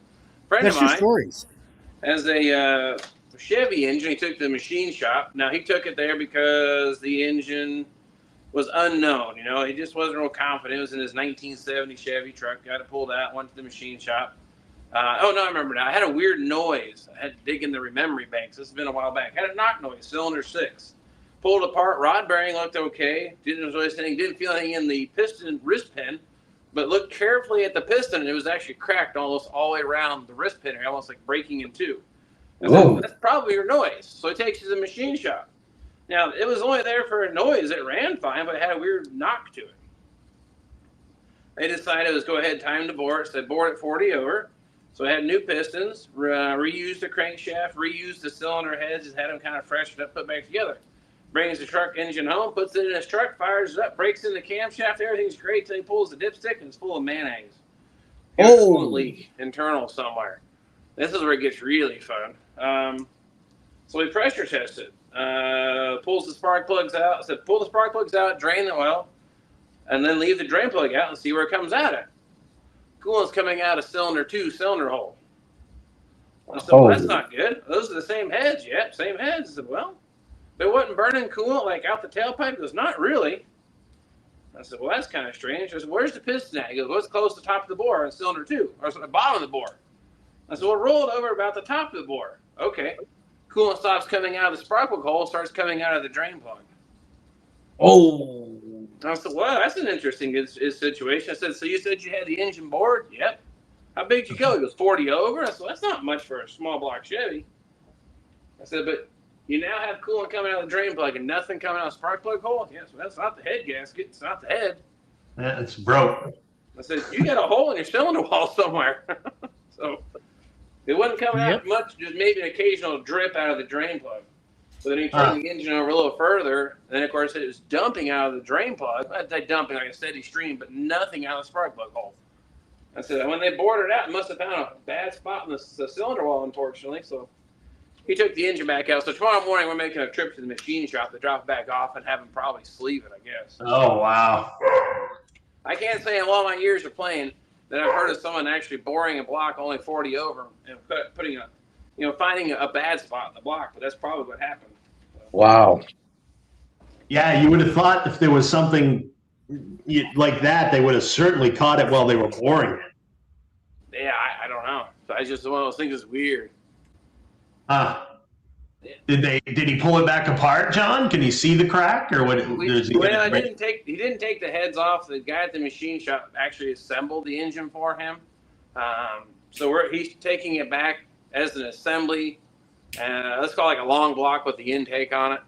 Speaker 2: Friend
Speaker 1: That's
Speaker 2: of
Speaker 1: your
Speaker 2: mine
Speaker 1: stories.
Speaker 2: has a Chevy engine. He took to the machine shop. Now, he took it there because the engine was unknown. He just wasn't real confident. It was in his 1970 Chevy truck. Got it pulled out, went to the machine shop. I remember now. I had a weird noise. I had to dig in the memory banks. This has been a while back. I had a knock noise, cylinder 6. Pulled apart, rod bearing looked okay. Didn't feel anything in the piston wrist pin, but looked carefully at the piston, and it was actually cracked almost all the way around the wrist pin, almost like breaking in two. That's probably your noise. So he takes you to the machine shop. Now, it was only there for a noise. It ran fine, but it had a weird knock to it. They decided it was go ahead, time to bore it. So they bored it 40 over. So it had new pistons, reused the crankshaft, reused the cylinder heads, just had them kind of freshened up, put back together. Brings the truck engine home, puts it in his truck, fires it up, breaks in the camshaft. Everything's great till he pulls the dipstick and it's full of mayonnaise. Full of leak internal somewhere. This is where it gets really fun. So we pressure tested. Pulls the spark plugs out. Said pull the spark plugs out, drain the oil, and then leave the drain plug out and see where it comes out at. Coolant's coming out of cylinder 2 cylinder hole. I said, well, that's not good. Those are the same heads. Yeah, same heads. I said, well, it wasn't burning coolant like out the tailpipe. He goes, not really. I said, well, that's kind of strange. I said, where's the piston at? He goes, well, it's close to the top of the bore on cylinder 2, or the bottom of the bore. I said, well, roll it over about the top of the bore. Okay. Coolant stops coming out of the spark plug hole, starts coming out of the drain plug. I said, well, that's an interesting situation. I said, so you said you had the engine bored? Yep. How big did you go? He goes, 40 over. I said, well, that's not much for a small block Chevy. I said, but you now have coolant coming out of the drain plug and nothing coming out of the spark plug hole? Yes, well, that's not the head gasket. It's not the head.
Speaker 3: Yeah, it's broke.
Speaker 2: I said, you got a hole in your cylinder wall somewhere. So it wasn't coming out much, just maybe an occasional drip out of the drain plug. So then he turned the engine over a little further. And then, of course, it was dumping out of the drain plug. I'd say dumping like a steady stream, but nothing out of the spark plug hole. I said, when they bored it out, it must have found a bad spot in the cylinder wall, unfortunately. So he took the engine back out. So tomorrow morning, we're making a trip to the machine shop to drop it back off and have him probably sleeve it, I guess.
Speaker 3: Oh, wow.
Speaker 2: I can't say in all my years of playing that I've heard of someone actually boring a block only 40 over and putting finding a bad spot in the block, but that's probably what happened.
Speaker 4: Wow.
Speaker 3: Yeah, you would have thought if there was something like that, they would have certainly caught it while they were boring it.
Speaker 2: Yeah, I don't know. So I just one of those things that's weird.
Speaker 3: Did he pull it back apart, John? Can you see the crack or what?
Speaker 2: He didn't take the heads off. The guy at the machine shop actually assembled the engine for him. So he's taking it back as an assembly, and let's call it like a long block with the intake on it.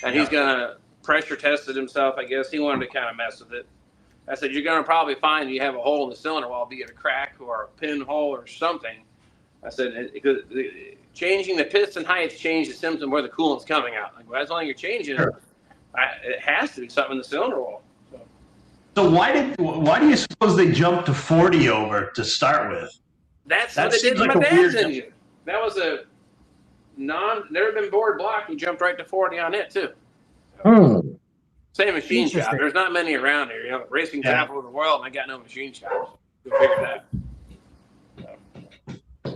Speaker 2: And he's gonna pressure test it himself. I guess he wanted to kind of mess with it. I said, you're gonna probably find you have a hole in the cylinder wall, be it a crack or a pinhole or something. I said, because changing the piston height changed the symptom where the coolant's coming out. Like, well, that's only you're changing. Sure. It has to be something in the cylinder wall.
Speaker 3: So why do you suppose they jumped to 40 over to start with?
Speaker 2: That's what they did with my dad's engine. That was a never been bored block. He jumped right to 40 on it too. Same machine shop. There's not many around here. The racing capital of the world, and I got no machine shops. Go figure that.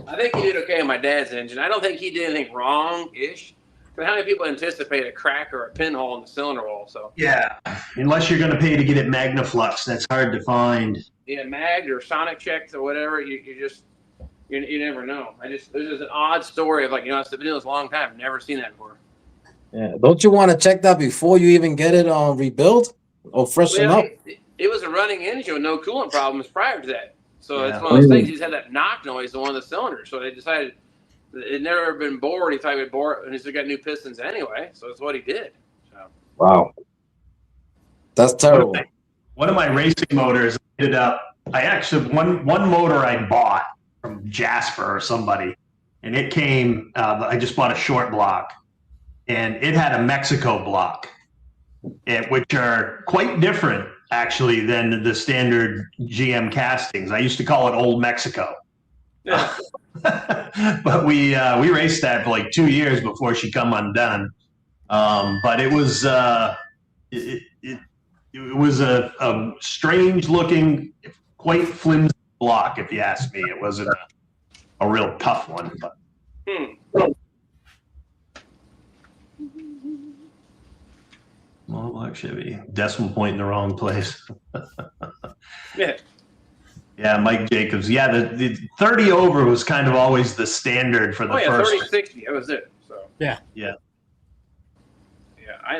Speaker 2: I think he did okay on my dad's engine. I don't think he did anything wrong-ish. But how many people anticipate a crack or a pinhole in the cylinder wall? So
Speaker 3: yeah, unless you're going to pay to get it MagnaFlux, that's hard to find.
Speaker 2: Yeah, magged or sonic checked or whatever. You never know. This is an odd story of I've been doing this a long time. Never seen that before. Yeah,
Speaker 4: don't you want to check that before you even get it rebuilt or freshen up?
Speaker 2: it was a running engine with no coolant problems prior to that. So
Speaker 3: Yeah.
Speaker 2: it's one of those things. He's had that knock noise on one of the cylinders. So they decided it never been bored. He thought he'd bore it, and he's got new pistons anyway. So that's what he did. So.
Speaker 4: Wow. That's terrible.
Speaker 3: One of my racing motors ended up. I actually one motor I bought from Jasper or somebody, and it came. I just bought a short block, and it had a Mexico block, which are quite different actually than the standard GM castings. I used to call it Old Mexico.
Speaker 2: Yeah.
Speaker 3: But we raced that for like 2 years before she come undone. But it was it was a strange looking, quite flimsy block, if you ask me. It wasn't a real tough one, but. Small block Chevy, decimal point in the wrong place.
Speaker 2: Yeah.
Speaker 3: Yeah, Mike Jacobs. Yeah, the 30 over was kind of always the standard for the first.
Speaker 2: 30-60. That was it. So.
Speaker 3: Yeah.
Speaker 2: Yeah.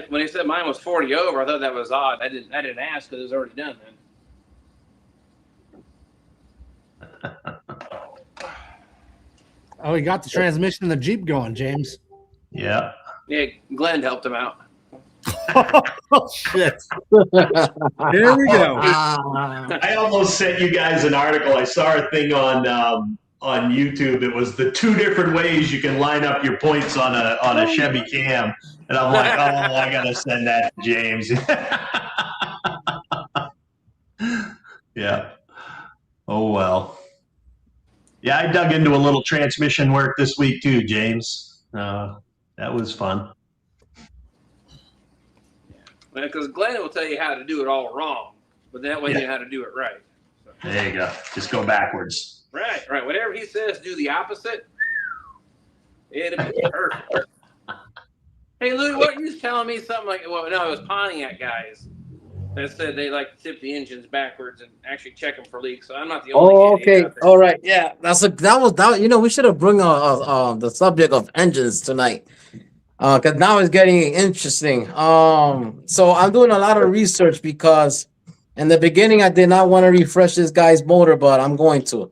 Speaker 2: When he said mine was 40 over, I thought that was odd. I didn't ask because it was already done then.
Speaker 1: Oh, he got the transmission and the Jeep going, James.
Speaker 3: Yeah.
Speaker 2: Yeah, Glenn helped him out.
Speaker 1: Oh, shit. Here we go.
Speaker 3: I almost sent you guys an article. I saw a thing on YouTube. It was the 2 different ways you can line up your points on a Chevy Cam, and I'm like, oh, I gotta send that to James. Yeah. Oh well. Yeah, I dug into a little transmission work this week too, James. That was fun.
Speaker 2: Because Glenn will tell you how to do it all wrong, but that way you know how to do it right. So.
Speaker 3: There you go. Just go backwards.
Speaker 2: Right. Whatever he says, do the opposite. It'll be perfect. Hey, Louis, what you telling me something like? Well, no, it was Pontiac guys that said they like to tip the engines backwards and actually check them for leaks. So I'm not the only.
Speaker 4: Oh, okay. All right. Yeah, that was. You know, we should have bring the subject of engines tonight. Because now it's getting interesting. So I'm doing a lot of research because in the beginning I did not want to refresh this guy's motor, but I'm going to.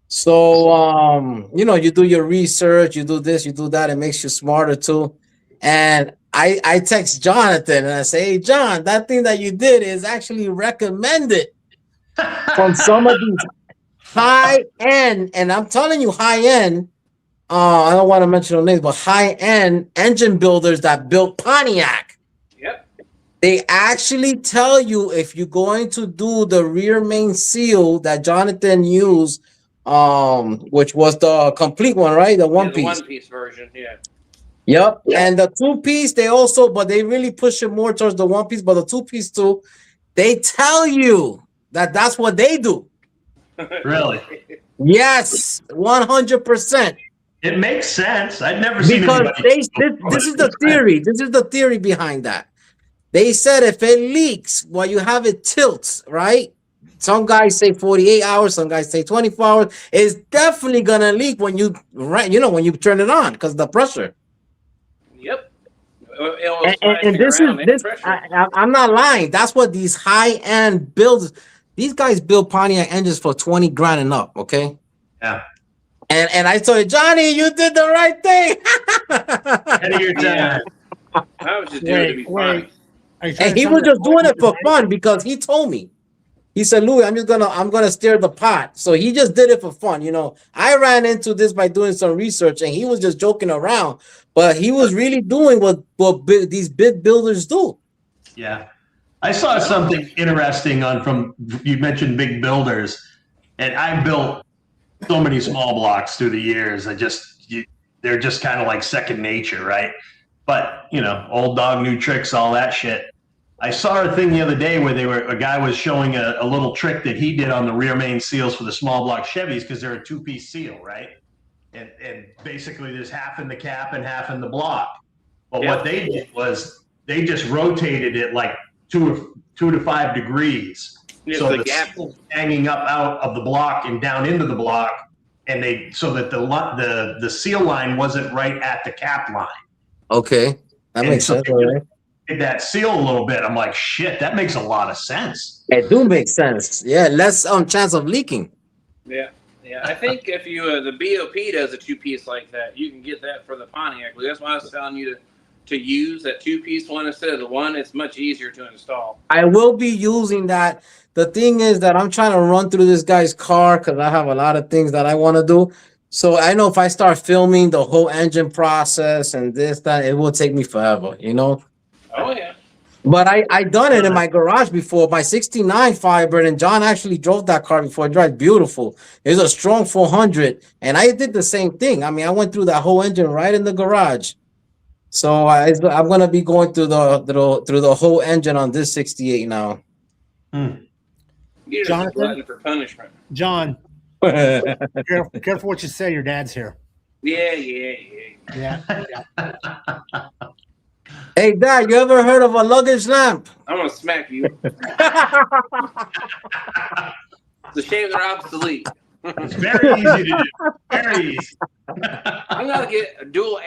Speaker 4: So you know, you do your research, you do this, you do that, it makes you smarter too. And I text Jonathan and I say, hey John, that thing that you did is actually recommended from some of these high end, and I'm telling you high end. I don't want to mention the names, but high-end engine builders that built Pontiac.
Speaker 2: Yep.
Speaker 4: They actually tell you if you're going to do the rear main seal that Jonathan used, which was the complete one, right? The one piece.
Speaker 2: The 1-piece version, yeah.
Speaker 4: Yep. Yeah. And the 2-piece, they also, but they really push it more towards the 1-piece, but the 2-piece too, they tell you that that's what they do.
Speaker 3: Really?
Speaker 4: Yes, 100%.
Speaker 3: It makes sense. I'd never seen
Speaker 4: because
Speaker 3: anybody.
Speaker 4: This is the theory. This is the theory behind that. They said if it leaks while you have it tilts, right? Some guys say 48 hours, some guys say 24 hours. It's definitely gonna leak when you when you turn it on because the pressure.
Speaker 2: Yep.
Speaker 4: And this. I'm not lying. That's what these high-end builds. These guys build Pontiac engines for 20 grand and up. Okay.
Speaker 3: Yeah.
Speaker 4: And I told you, Johnny, you did the right thing.
Speaker 3: Ahead of your time.
Speaker 2: I was just doing it to be funny.
Speaker 4: And he was just doing it for fun because he told me. He said, Louis, I'm gonna stir the pot. So he just did it for fun. You know, I ran into this by doing some research and he was just joking around, but he was really doing what these big builders do.
Speaker 3: Yeah. I saw something interesting from you mentioned big builders, and I built so many small blocks through the years. They're just kind of like second nature, right? But old dog, new tricks, all that shit. I saw a thing the other day where a guy was showing a little trick that he did on the rear main seals for the small block Chevys because they're a 2-piece seal, right? And basically there's half in the cap and half in the block. But what they did was they just rotated it like 2 to 5 degrees. So the gap hanging up out of the block and down into the block, and so that the seal line wasn't right at the cap line.
Speaker 4: Okay, that makes sense. Right?
Speaker 3: that seal a little bit. I'm like, shit, that makes a lot of sense.
Speaker 4: It do make sense. Yeah, less chance of leaking.
Speaker 2: Yeah. I think if you the BOP does a 2-piece like that, you can get that for the Pontiac. That's why I was telling you to use that 2-piece one instead of the one. It's much easier to install.
Speaker 4: I will be using that. The thing is that I'm trying to run through this guy's car because I have a lot of things that I want to do. So I know if I start filming the whole engine process and this, that, it will take me forever, you know?
Speaker 2: Oh, yeah.
Speaker 4: But I done it in my garage before, my 69 Firebird, and John actually drove that car before. It drives beautiful. It's a strong 400, and I did the same thing. I mean, I went through that whole engine right in the garage. So I'm gonna be going through the whole engine on this 68 now.
Speaker 2: You're just a glutton for punishment.
Speaker 1: John, careful what you say. Your dad's here.
Speaker 2: Yeah.
Speaker 4: Hey, Dad, you ever heard of a luggage lamp?
Speaker 2: I'm gonna smack you. It's a shame they're obsolete.
Speaker 3: It's very easy to do. Very easy.
Speaker 2: I'm gonna get a dual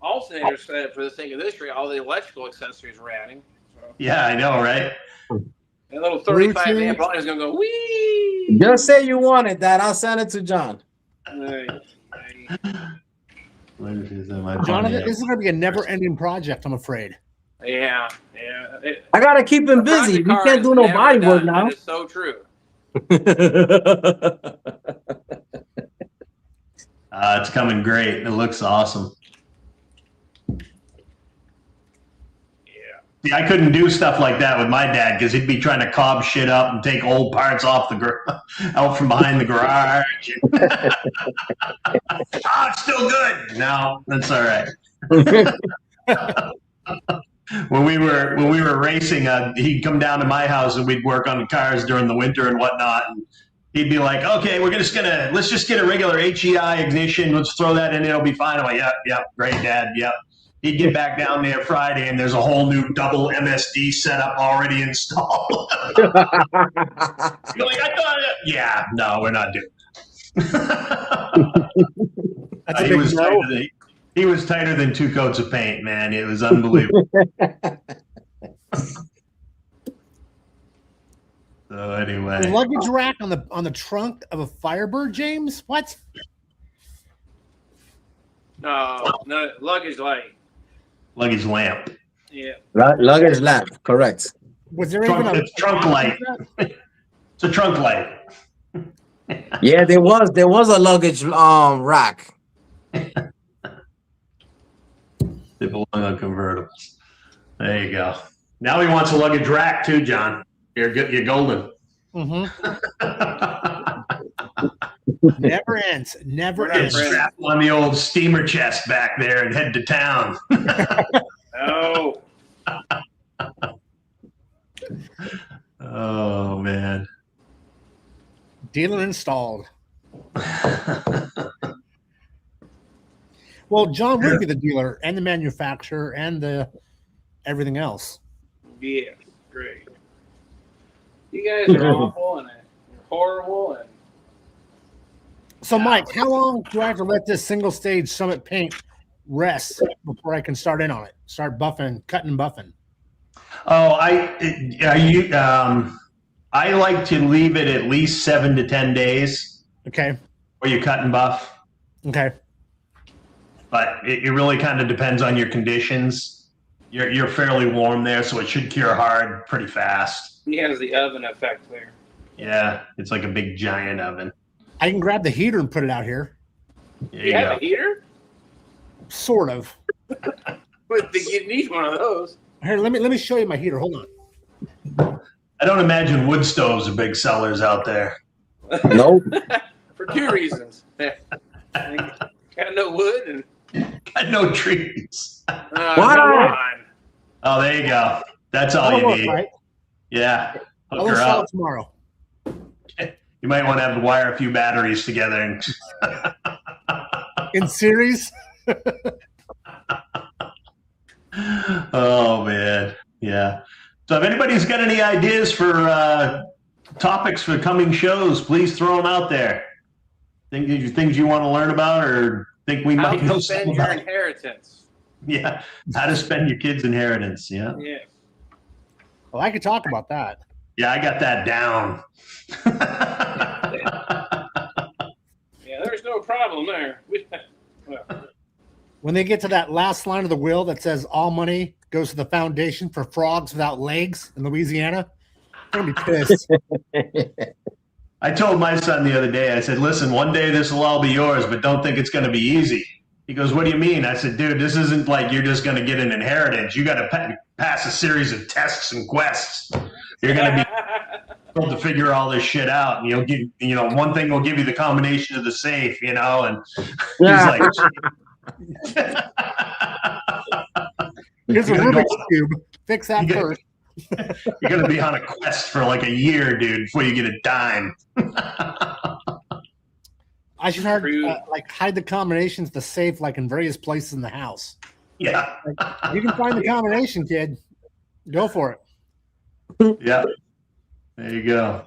Speaker 2: alternator set for this thing. This year, all the electrical accessories we're adding. So.
Speaker 3: Yeah, I know, right?
Speaker 2: That little 35 amp line is gonna go wee.
Speaker 4: Just say you want it, Dad. I'll send it to John.
Speaker 1: Jonathan, this is going to be a never-ending project, I'm afraid.
Speaker 2: Yeah.
Speaker 4: I got to keep him busy. We can't do no body work now.
Speaker 2: It's so true.
Speaker 3: It's coming great. It looks awesome. See, I couldn't do stuff like that with my dad because he'd be trying to cob shit up and take old parts off out from behind the garage. It's still good. No, that's all right. When we were racing, he'd come down to my house and we'd work on the cars during the winter and whatnot. And he'd be like, "Okay, let's just get a regular HEI ignition. Let's throw that in. It'll be fine." I'm like, "Yep, great, Dad. Yep." He'd get back down there Friday, and there's a whole new double MSD setup already installed. You're like, I thought, yeah, no, we're not doing that. He was tighter than 2 coats of paint, man. It was unbelievable. So anyway,
Speaker 1: the luggage rack on the trunk of a Firebird, James? What?
Speaker 2: No, luggage light.
Speaker 3: Luggage lamp.
Speaker 2: Yeah.
Speaker 4: Luggage lamp, correct.
Speaker 1: Was there
Speaker 3: Trunk,
Speaker 1: even
Speaker 3: it's trunk light. It's a trunk light.
Speaker 4: Yeah, there was a luggage rack.
Speaker 3: They belong on convertibles. There you go. Now he wants a luggage rack too, John. You're golden.
Speaker 1: Never ends. Never ends.
Speaker 3: Strap on the old steamer chest back there and head to town.
Speaker 2: Oh.
Speaker 3: Oh man.
Speaker 1: Dealer installed. Well, John would be the dealer and the manufacturer and the everything else.
Speaker 2: Yeah, great. You guys are awful and you're horrible. And
Speaker 1: so, Mike, how long do I have to let this single stage Summit paint rest before I can start in on it? Start buffing, cutting and buffing.
Speaker 3: Oh, I like to leave it at least 7 to 10 days.
Speaker 1: Okay.
Speaker 3: Where you cut and buff.
Speaker 1: Okay.
Speaker 3: But it really kind of depends on your conditions. You're fairly warm there, so it should cure hard pretty fast.
Speaker 2: he has the oven effect there.
Speaker 3: Yeah, it's like a big giant oven.
Speaker 1: I can grab the heater and put it out here.
Speaker 3: There
Speaker 2: You have a heater?
Speaker 1: Sort of.
Speaker 2: But you need one of those.
Speaker 1: Here, let me show you my heater. Hold on.
Speaker 3: I don't imagine wood stoves are big sellers out there.
Speaker 4: Nope.
Speaker 2: For 2 reasons. Got no wood and
Speaker 3: Got no trees.
Speaker 2: come on.
Speaker 3: Oh, there you go. That's all you need.
Speaker 1: Right?
Speaker 3: Yeah,
Speaker 1: I'll
Speaker 3: hook her
Speaker 1: install
Speaker 3: up.
Speaker 1: it tomorrow.
Speaker 3: You might want to have to wire a few batteries together. And
Speaker 1: In series.
Speaker 3: oh man, yeah. So if anybody's got any ideas for topics for coming shows, please throw them out there. Things you want to learn about, or think we
Speaker 2: How
Speaker 3: might
Speaker 2: you
Speaker 3: know
Speaker 2: spend
Speaker 3: something
Speaker 2: your
Speaker 3: about.
Speaker 2: inheritance.
Speaker 3: Yeah, how to spend your kid's inheritance. Yeah,
Speaker 2: Yeah.
Speaker 1: Well, I could talk about that.
Speaker 3: yeah, I got that down.
Speaker 2: Yeah, there's no problem there. Well,
Speaker 1: When they get to that last line of the will that says all money goes to the foundation for frogs without legs in Louisiana, they're gonna be pissed.
Speaker 3: I told my son the other day, I said, listen, one day this will all be yours, but don't think it's going to be easy. He goes, what do you mean? I said, dude, this isn't like you're just going to get an inheritance. You got to pass a series of tests and quests. You're going to be able to figure all this shit out. And you'll get, one thing will give you the combination of the safe, and he's like,
Speaker 1: Here's a Rubik's Cube. Fix that first.
Speaker 3: You're going to be on a quest for like a year, dude, before you get a dime.
Speaker 1: I should hide the combinations to safe like in various places in the house.
Speaker 3: Yeah.
Speaker 1: You can find the combination, kid. Go for it.
Speaker 3: Yeah. There you go.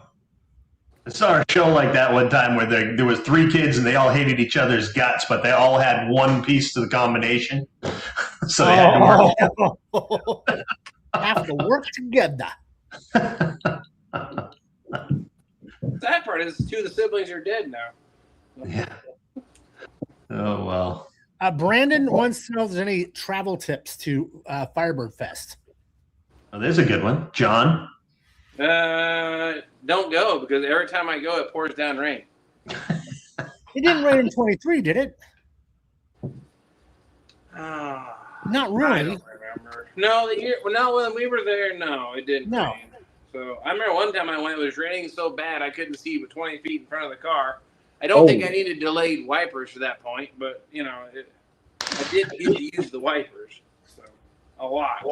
Speaker 3: I saw a show like that one time where there was 3 kids and they all hated each other's guts, but they all had one piece to the combination. So they had to work.
Speaker 1: Have to work together.
Speaker 2: Sad part is 2 of the siblings are dead now.
Speaker 3: Yeah. Oh, well.
Speaker 1: Brandon wants to know if there's any travel tips to Firebird Fest.
Speaker 3: Oh, there's a good one. John?
Speaker 2: Don't go, because every time I go, it pours down rain.
Speaker 1: It didn't rain in 23, did it? Not really.
Speaker 2: I don't remember. No, when we were there, no, it didn't rain. So I remember one time I went, it was raining so bad I couldn't see but 20 feet in front of the car. I don't think I needed delayed wipers for that point, but I did get to use the wipers, so a lot.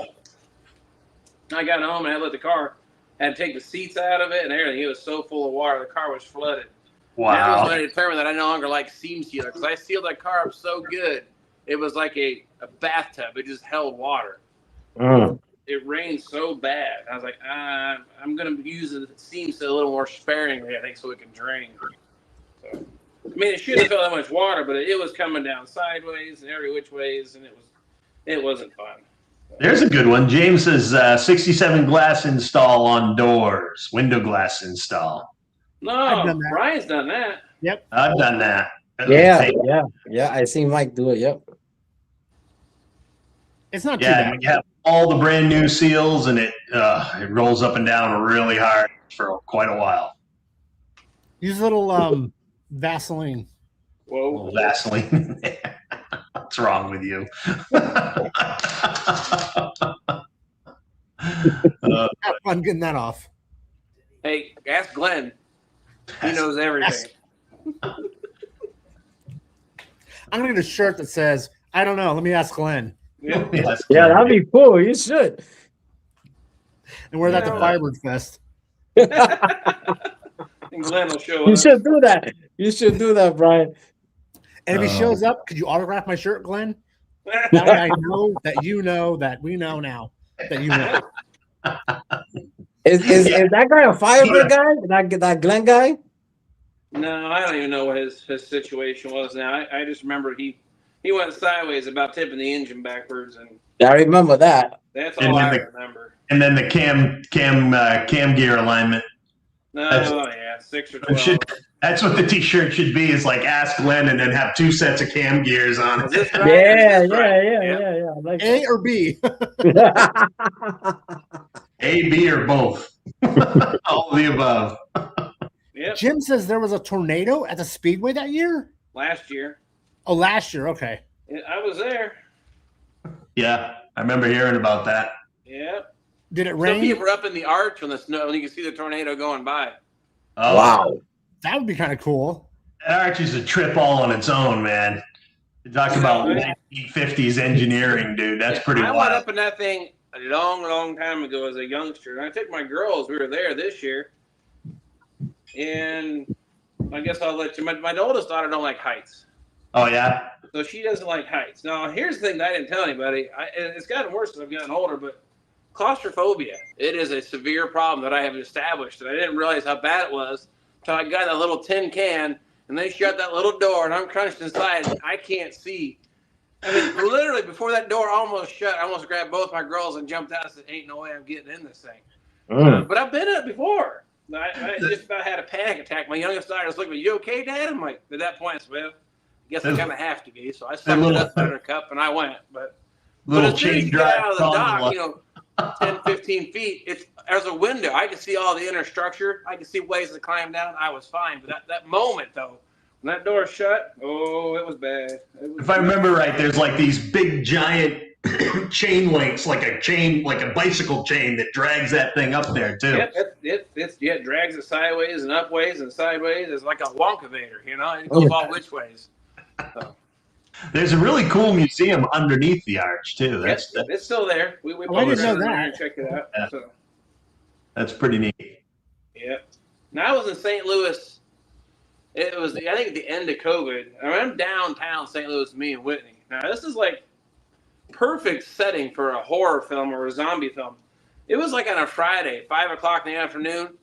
Speaker 2: I got home and I let the car, had to take the seats out of it and everything. It was so full of water, the car was flooded.
Speaker 3: Wow.
Speaker 2: That was when I determined that I no longer like seam sealer, because I sealed that car up so good. It was like a bathtub. It just held water. It rained so bad. I was like, I'm going to use the seam seal a little more sparingly, I think, so it can drain. So, I mean, it shouldn't feel that much water, but it was coming down sideways and every which ways, and it wasn't fun. So.
Speaker 3: There's a good one. James says 67 glass install on doors, window glass install.
Speaker 2: No, Brian's done that.
Speaker 1: Yep.
Speaker 3: I've done that.
Speaker 4: Yeah. I seen Mike do it. Yep.
Speaker 1: It's not too bad.
Speaker 3: You have all the brand new seals, and it rolls up and down really hard for quite a while.
Speaker 1: Use a little Vaseline.
Speaker 2: Whoa.
Speaker 3: Vaseline. What's wrong with you?
Speaker 1: Have fun getting that off.
Speaker 2: Hey, ask Glenn. He knows everything.
Speaker 1: I'm going to get a shirt that says, I don't know. Let me ask Glenn.
Speaker 2: Yeah,
Speaker 4: that'd be cool. You should.
Speaker 1: And wear that to Firebird Fest.
Speaker 2: And Glenn will show up.
Speaker 4: You should do that. You should do that, Brian.
Speaker 1: And if he shows up, could you autograph my shirt, Glenn? That way I know that you know that we know now that you know.
Speaker 4: Is that guy a Firebird guy? That Glenn guy?
Speaker 2: No, I don't even know what his situation was now. I just remember he went sideways about tipping the engine backwards, and
Speaker 4: I remember that.
Speaker 2: That's all I remember.
Speaker 3: And then the cam gear alignment.
Speaker 2: No, 6 or 12.
Speaker 3: That's what the T-shirt should be. Is like ask Glenn, and then have 2 sets of cam gears on.
Speaker 2: Is this right?
Speaker 4: Yeah. Like
Speaker 1: A or B?
Speaker 3: A, B, or both. All of the above.
Speaker 2: Yep.
Speaker 1: Jim says there was a tornado at the Speedway that year?
Speaker 2: Last year.
Speaker 1: Oh, last year. Okay.
Speaker 2: I was there.
Speaker 3: Yeah, I remember hearing about that.
Speaker 2: Yep.
Speaker 1: Did it
Speaker 2: Some
Speaker 1: rain?
Speaker 2: people were up in the arch when the snow, and you can see the tornado going by.
Speaker 3: Oh,
Speaker 4: wow.
Speaker 1: That would be kind of cool.
Speaker 3: That arch is a trip all on its own, man. You talk about 1950s engineering, dude. That's pretty wild.
Speaker 2: I went up in that thing a long, long time ago as a youngster. And I took my girls. We were there this year. And I guess I'll let you. My oldest daughter don't like heights.
Speaker 3: Oh, yeah?
Speaker 2: So she doesn't like heights. Now, here's the thing that I didn't tell anybody. It's gotten worse as I've gotten older, but claustrophobia. It is a severe problem that I have established. And I didn't realize how bad it was until I got that little tin can, and they shut that little door, and I'm crunched inside, and I can't see I mean, literally before that door almost shut, I almost grabbed both my girls and jumped out and said, "Ain't no way I'm getting in this thing." But I've been in it before. I just about had a panic attack. My youngest daughter was looking, "You okay, Dad?" I'm like, at that point, I said, well, I guess I kind of have to be. So I sucked it up in her cup and I went. But as soon as you get out of the dock, 10, 15 feet, there's a window. I could see all the inner structure. I could see ways to climb down. I was fine. But that moment, though, when that door shut, oh, it was bad.
Speaker 3: If I remember right, there's like these big giant chain links, like a bicycle chain that drags that thing up there too.
Speaker 2: Yep, it drags it sideways and upways and sideways. It's like a Wonkavator, it goes all which ways. So.
Speaker 3: There's a really cool museum underneath the arch too.
Speaker 2: It's still there. We
Speaker 1: I didn't know that.
Speaker 2: Check it out.
Speaker 3: Yeah.
Speaker 2: So.
Speaker 3: That's pretty neat.
Speaker 2: Yeah. Now I was in St. Louis. It was I think at the end of COVID. I'm downtown St. Louis, me and Whitney. Now this is like perfect setting for a horror film or a zombie film. It was like on a Friday, 5:00 in the afternoon,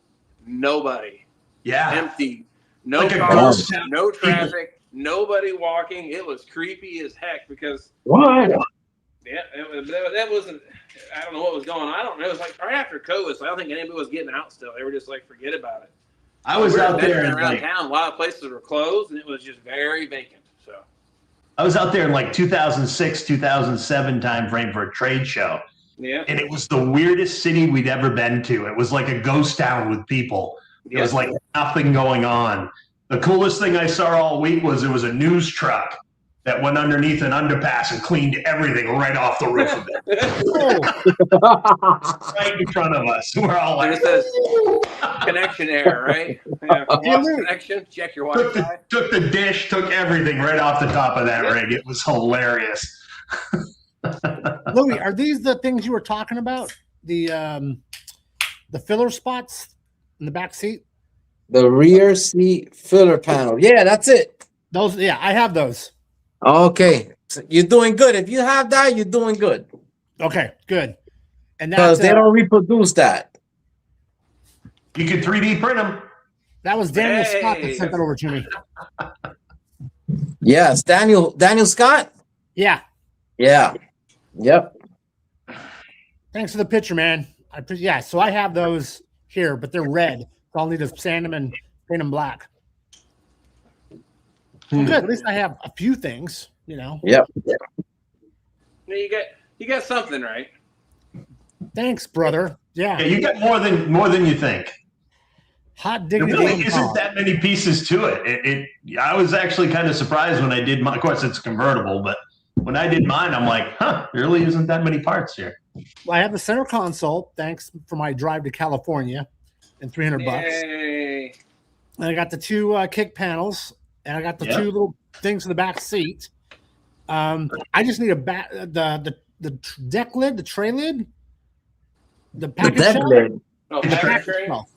Speaker 2: nobody.
Speaker 3: Yeah.
Speaker 2: Empty. No
Speaker 3: like
Speaker 2: cars, no traffic, nobody walking. It was creepy as heck because
Speaker 4: What?
Speaker 2: yeah, that wasn't I don't know what was going on. I don't know. It was like right after COVID, so I don't think anybody was getting out still. They were just like, forget about it.
Speaker 3: I was out there
Speaker 2: around town. A lot of places were closed and it was just very vacant. So
Speaker 3: I was out there in like 2006, 2007 timeframe for a trade show.
Speaker 2: Yeah.
Speaker 3: And it was the weirdest city we'd ever been to. It was like a ghost town with people. It was like nothing going on. The coolest thing I saw all week was there was a news truck that went underneath an underpass and cleaned everything right off the roof of it. Right in front of us. We're all like,
Speaker 2: it says connection error, right? Yeah. Lost connection. Check your Wi-Fi.
Speaker 3: Took the dish, took everything right off the top of that rig. It was hilarious.
Speaker 1: Louis, are these the things you were talking about? The filler spots in the back seat?
Speaker 4: The rear seat filler panel. Yeah, that's it.
Speaker 1: Those, yeah, I have those.
Speaker 4: Okay. So you're doing good. If you have that, you're doing good.
Speaker 1: Okay, good. And
Speaker 4: because they don't reproduce that.
Speaker 3: You can 3D print them.
Speaker 1: That was Daniel Scott that sent that over to me.
Speaker 4: Yes, Daniel Scott.
Speaker 1: Yeah.
Speaker 4: Yeah. Yep.
Speaker 1: Thanks for the picture, man. Yeah, so I have those here, but they're red. So I'll need to sand them and paint them black. Good. At least I have a few things,
Speaker 4: Yep.
Speaker 2: You got something right.
Speaker 1: Thanks, brother. Yeah.
Speaker 3: You got more than you think.
Speaker 1: Hot
Speaker 3: There
Speaker 1: diggity.
Speaker 3: really isn't that many pieces to it. I was actually kind of surprised when I did mine. Of course, it's convertible, but when I did mine, I'm like, there really isn't that many parts here.
Speaker 1: Well, I have the center console. Thanks for my drive to California and $300.
Speaker 2: Yay.
Speaker 1: And I got the two kick panels, and I got the two little things in the back seat. I just need the deck lid, the tray lid, the package
Speaker 4: lid.
Speaker 2: Oh,
Speaker 1: the package
Speaker 2: tray?
Speaker 1: shelf.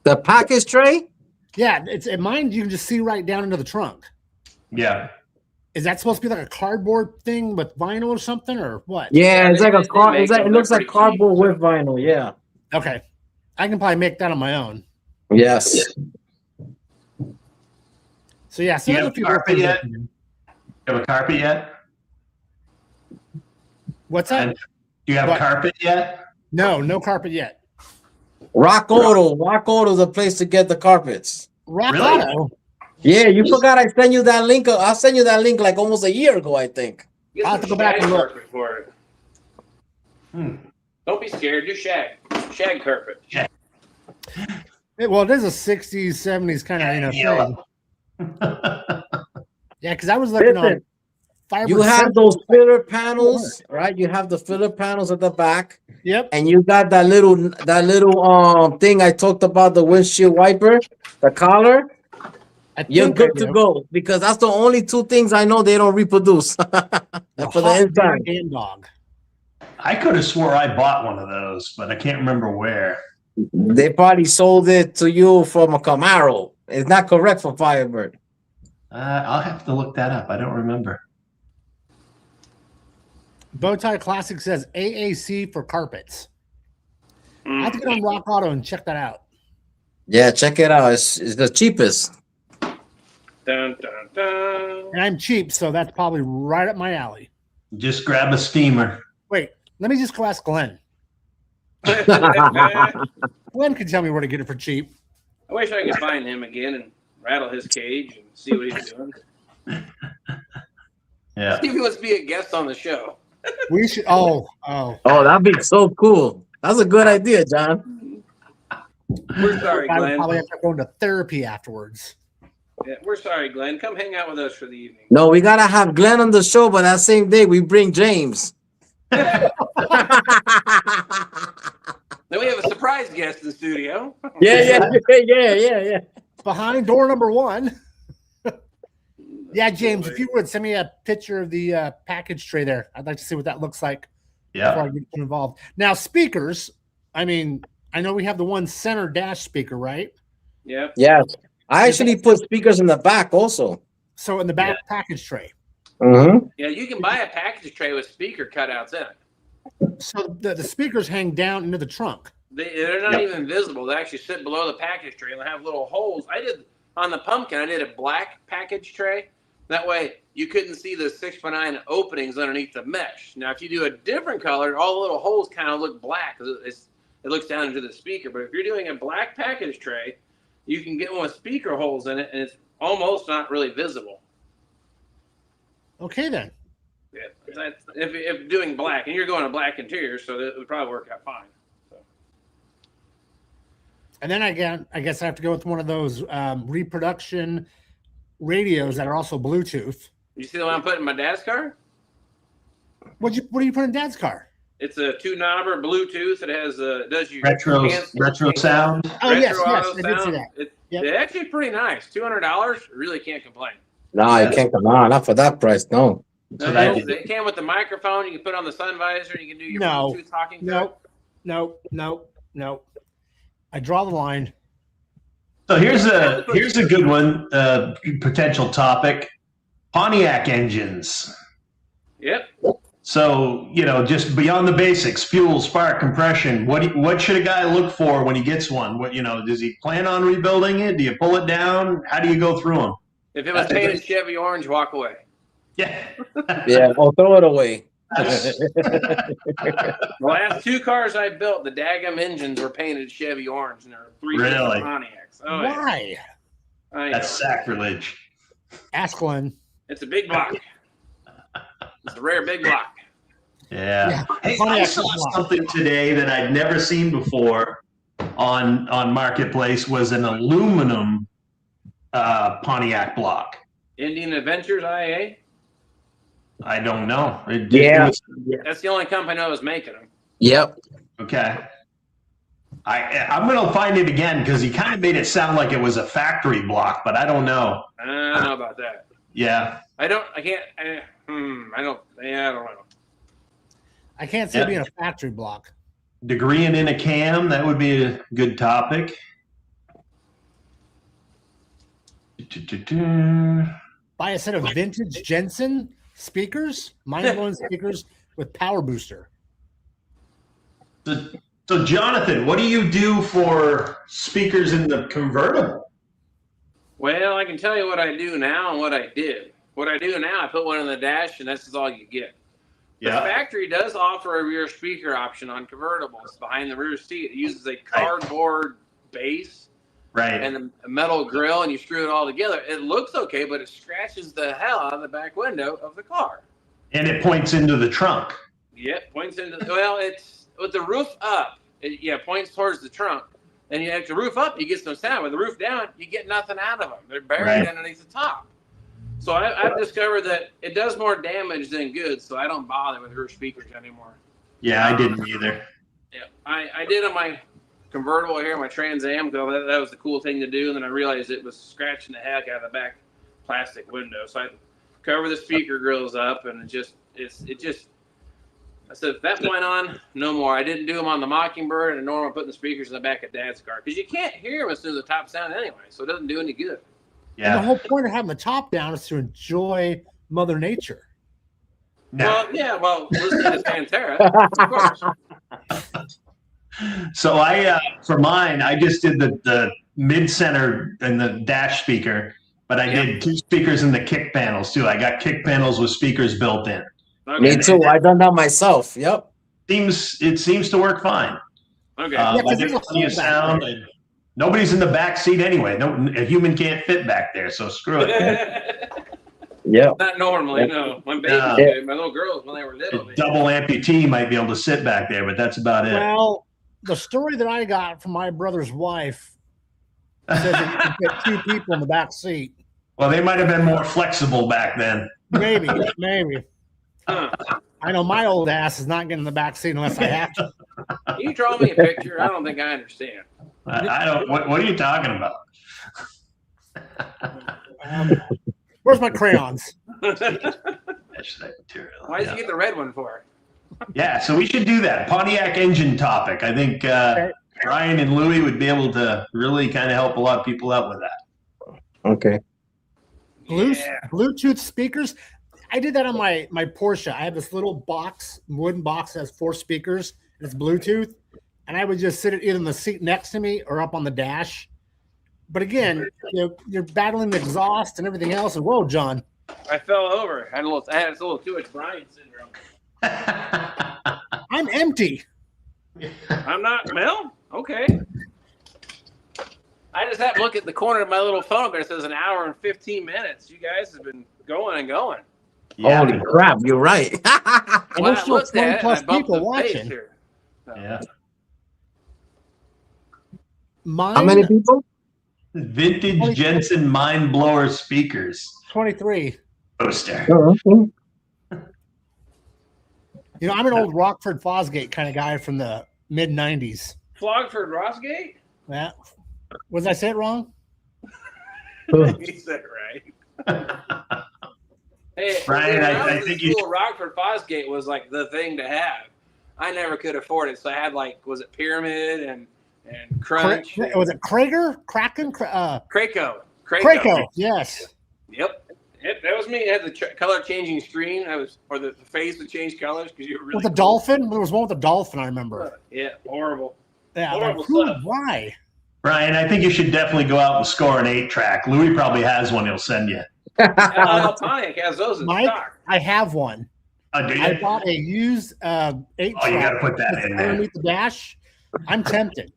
Speaker 4: The package tray?
Speaker 1: Yeah, it's mine. You can just see right down into the trunk.
Speaker 3: Yeah.
Speaker 1: Is that supposed to be like a cardboard thing with vinyl or something, or what?
Speaker 4: Yeah, it's like a car.
Speaker 2: It
Speaker 4: It looks like cardboard with vinyl. Yeah.
Speaker 1: Okay, I can probably make that on my own.
Speaker 4: Yes.
Speaker 1: So yeah, so
Speaker 3: You
Speaker 1: there's
Speaker 3: have
Speaker 1: a few
Speaker 3: carpet
Speaker 1: more
Speaker 3: yet?
Speaker 1: things.
Speaker 3: You have a carpet yet?
Speaker 1: What's that?
Speaker 3: And do you have
Speaker 1: What?
Speaker 3: carpet yet?
Speaker 1: No carpet yet.
Speaker 4: Rock Auto is a place to get the carpets.
Speaker 1: Rock
Speaker 3: Really?
Speaker 1: Auto.
Speaker 4: Yeah, you forgot I sent you that link. I sent you that link like almost a year ago, I think.
Speaker 2: Get
Speaker 1: I'll have
Speaker 2: some
Speaker 1: to go back
Speaker 2: shag
Speaker 1: and look.
Speaker 2: carpet for it.
Speaker 3: Hmm.
Speaker 2: Don't be scared. Do shag carpet.
Speaker 1: Well, it is a 60s, 70s kind of thing.
Speaker 3: Yellow.
Speaker 1: Yeah, because I was looking on
Speaker 4: Listen,
Speaker 1: Fiber.
Speaker 4: you have those filler panels, right? You have the filler panels at the back,
Speaker 1: Yep.
Speaker 4: and you got that little thing I talked about, the windshield wiper, the collar. You're good to go because that's the only two things I know they don't reproduce for the inside.
Speaker 1: Game dog.
Speaker 3: I could have swore I bought one of those, but I can't remember where.
Speaker 4: They probably sold it to you from a Camaro. It's not correct for Firebird.
Speaker 3: I'll have to look that up. I don't remember.
Speaker 1: Bowtie Classic says AAC for carpets. I have to get on Rock Auto and check that out.
Speaker 4: Yeah, check it out. It's the cheapest.
Speaker 2: Dun, dun, dun.
Speaker 1: And I'm cheap, so that's probably right up my alley.
Speaker 3: Just grab a steamer.
Speaker 1: Wait, let me just go ask Glenn.
Speaker 2: I
Speaker 1: Glenn can tell me where to get it for cheap.
Speaker 2: wish I could find him again and rattle his cage and see what he's doing.
Speaker 3: Yeah.
Speaker 2: See if he wants to be a guest on the show.
Speaker 1: We should. Oh,
Speaker 4: that'd be so cool. That's a good idea, John.
Speaker 2: We're sorry,
Speaker 1: I would
Speaker 2: Glenn.
Speaker 1: probably have to go into therapy afterwards.
Speaker 2: Yeah, we're sorry, Glenn. Come hang out with us for the evening.
Speaker 4: No, we gotta have Glenn on the show, but that same day we bring James.
Speaker 2: Then we have a surprise guest in the studio.
Speaker 4: Yeah.
Speaker 1: Behind door number 1. Yeah, James, if you would send me a picture of the package tray there. I'd like to see what that looks like before
Speaker 3: Yeah.
Speaker 1: I get involved. Now, speakers. I mean, I know we have the one center dash speaker, right?
Speaker 2: Yep.
Speaker 4: Yes. I actually put speakers in the back also.
Speaker 1: So in the back package tray.
Speaker 4: Mm-hmm.
Speaker 2: Yeah, you can buy a package tray with speaker cutouts in it.
Speaker 1: So the speakers hang down into the trunk.
Speaker 2: They're not
Speaker 3: Yep.
Speaker 2: even visible. They actually sit below the package tray and they have little holes. I did on the pumpkin. I did a black package tray. That way you couldn't see the 6x9 openings underneath the mesh. Now, if you do a different color, all the little holes kind of look black because it looks down into the speaker. But if you're doing a black package tray, you can get one with speaker holes in it, and it's almost not really visible.
Speaker 1: Okay, then.
Speaker 2: Yeah, if doing black, and you're going to black interior, so that would probably work out fine. So.
Speaker 1: And then I guess I have to go with one of those reproduction radios that are also Bluetooth.
Speaker 2: You see the one I'm putting in my dad's car?
Speaker 1: What do you put in Dad's car?
Speaker 2: It's a 2-knobber Bluetooth. It has does your
Speaker 3: Retro sound.
Speaker 1: Oh, yes,
Speaker 2: retro
Speaker 1: yes,
Speaker 2: auto
Speaker 1: I did see
Speaker 2: sound.
Speaker 1: that. Yep.
Speaker 2: It's actually pretty nice. $200, really can't complain.
Speaker 4: No, you can't come on. Not for that price. No.
Speaker 3: So that-
Speaker 2: It came with the microphone. You can put on the sun visor. You can do your
Speaker 1: No.
Speaker 2: Bluetooth talking.
Speaker 1: No. I draw the line.
Speaker 3: So here's a good one, potential topic: Pontiac engines.
Speaker 2: Yep.
Speaker 3: So just beyond the basics: fuel, spark, compression. What should a guy look for when he gets one? What does he plan on rebuilding it? Do you pull it down? How do you go through them?
Speaker 2: If it was painted Chevy orange, walk away.
Speaker 3: Yeah.
Speaker 4: Yeah, or throw it away.
Speaker 2: The last 2 cars I built, the daggum engines were painted Chevy orange, and there were 3 different
Speaker 3: Really?
Speaker 2: Pontiacs. Oh, yeah.
Speaker 1: Why?
Speaker 2: I know.
Speaker 3: That's sacrilege.
Speaker 1: Ask Glenn.
Speaker 2: It's a big block. It's a rare big block.
Speaker 3: Yeah. Hey, I
Speaker 1: Pontiac
Speaker 3: saw
Speaker 1: block.
Speaker 3: something today that I'd never seen before on Marketplace. Was an aluminum Pontiac block.
Speaker 2: Indian Adventures IA.
Speaker 3: I don't know.
Speaker 2: That's the only company I was making them.
Speaker 4: Yep.
Speaker 3: Okay. I'm gonna find it again because he kind of made it sound like it was a factory block, but I don't know.
Speaker 2: I don't know about that.
Speaker 3: Yeah.
Speaker 2: I don't know.
Speaker 1: I can't see it being a factory block.
Speaker 3: Degreeing in a cam, that would be a good topic.
Speaker 1: Buy a set of vintage Jensen speakers, mind-blowing speakers with power booster.
Speaker 3: So Jonathan, what do you do for speakers in the convertible?
Speaker 2: Well, I can tell you what I do now and what I did. What I do now, I put one in the dash, and this is all you get. The factory does offer a rear speaker option on convertibles behind the rear seat. It uses a cardboard base
Speaker 3: Right.
Speaker 2: and a metal grill, and you screw it all together. It looks okay, but it scratches the hell out of the back window of the car.
Speaker 3: And it points into the trunk.
Speaker 2: Yep, points into it's with the roof up. It points towards the trunk. And you have the roof up, you get some sound. With the roof down, you get nothing out of them. They're buried underneath the top. So I've discovered that it does more damage than good, so I don't bother with rear speakers anymore.
Speaker 3: Yeah, I didn't either.
Speaker 2: Yeah, I did on my convertible here, my Trans Am, because that was the cool thing to do, and then I realized it was scratching the heck out of the back plastic window. So I cover the speaker grills up, and I said, at that point on, no more. I didn't do them on the Mockingbird, and nor am I putting the speakers in the back of Dad's car, because you can't hear them as soon as the top sound anyway, so it doesn't do any good.
Speaker 1: And the
Speaker 3: Yeah.
Speaker 1: whole point of having the top down is to enjoy Mother Nature.
Speaker 3: No.
Speaker 2: Well, listening to Pantera, of course.
Speaker 3: So for mine, I just did the mid center and the dash speaker, but I did 2 speakers in the kick panels too. I got kick panels with speakers built in.
Speaker 2: Okay.
Speaker 4: Me too. I done that myself. Yep.
Speaker 3: It seems to work fine.
Speaker 2: Okay.
Speaker 1: Yeah, 'cause
Speaker 3: There's
Speaker 1: there's a
Speaker 3: plenty of
Speaker 1: hole back
Speaker 3: sound. And nobody's in the back seat anyway. No, a human can't fit back there, so screw it.
Speaker 4: Yep.
Speaker 2: Not normally, no. My babies
Speaker 3: Yeah.
Speaker 2: did. My little girls when they were
Speaker 3: A
Speaker 2: little. they-
Speaker 3: double amputee might be able to sit back there, but that's about it.
Speaker 1: Well, the story that I got from my brother's wife says that you can fit 2 people in the back seat.
Speaker 3: Well, they might have been more flexible back then.
Speaker 1: Maybe.
Speaker 2: Huh.
Speaker 1: I know my old ass is not getting in the back seat unless I have to.
Speaker 2: Can you draw me a picture? I don't think I understand.
Speaker 3: I don't. What are you talking about?
Speaker 1: Where's my crayons?
Speaker 2: Why
Speaker 3: That's that material.
Speaker 2: did you get the red one for?
Speaker 3: Yeah, so we should do that Pontiac engine topic. I think Ryan and Louie would be able to really kind of help a lot of people out with that.
Speaker 4: Okay.
Speaker 1: Bluetooth speakers. I did that on my Porsche. I have this little box, wooden box that has 4 speakers. And it's Bluetooth, and I would just sit it either in the seat next to me or up on the dash. But again, you're battling the exhaust and everything else. And whoa, John!
Speaker 2: I fell over. I had a little too much Brian syndrome.
Speaker 1: I'm empty.
Speaker 2: I'm not. Well, okay. I just have to look at the corner of my little phone, but it says 1 hour and 15 minutes. You guys have been going and going.
Speaker 3: Yeah.
Speaker 4: Holy crap! You're right.
Speaker 1: And
Speaker 2: Well,
Speaker 1: there's
Speaker 2: I
Speaker 1: still
Speaker 2: looked at
Speaker 1: 20
Speaker 2: it,
Speaker 1: plus
Speaker 2: and I bumped
Speaker 1: people
Speaker 2: the page
Speaker 1: watching.
Speaker 2: here. So,
Speaker 3: Yeah.
Speaker 1: Mine,
Speaker 4: How many people?
Speaker 3: Vintage Jensen mind blower speakers
Speaker 1: 23.
Speaker 3: poster.
Speaker 4: Oh, okay.
Speaker 1: You know, I'm an old Rockford Fosgate kind of guy from the mid 90s.
Speaker 2: Flogford Rossgate?
Speaker 1: Yeah. Was I say it wrong?
Speaker 2: He said it right. Hey,
Speaker 3: Brian,
Speaker 2: when
Speaker 3: I
Speaker 2: was in
Speaker 3: think you-
Speaker 2: school, Rockford Fosgate was like the thing to have. I never could afford it, so I had like, was it Pyramid and Crunch?
Speaker 1: Was it Krager? Kraken?
Speaker 2: Krakow.
Speaker 1: Krakow. Yes.
Speaker 2: Yep, that was me. It had the color changing screen. Or the face would change colors because you were really
Speaker 1: With the
Speaker 2: cool.
Speaker 1: dolphin? There was one with the dolphin, I remember.
Speaker 2: Yeah, horrible.
Speaker 1: Yeah.
Speaker 2: Horrible
Speaker 1: Who,
Speaker 2: stuff.
Speaker 1: why?
Speaker 3: Brian, I think you should definitely go out and score an 8-track. Louis probably has one he'll send you.
Speaker 2: Pontiac has those in
Speaker 1: Mike,
Speaker 2: stock.
Speaker 1: I have one.
Speaker 3: Oh, do you?
Speaker 1: I bought a used 8
Speaker 3: Oh, you got to put that in there.
Speaker 1: underneath the dash. I'm tempted.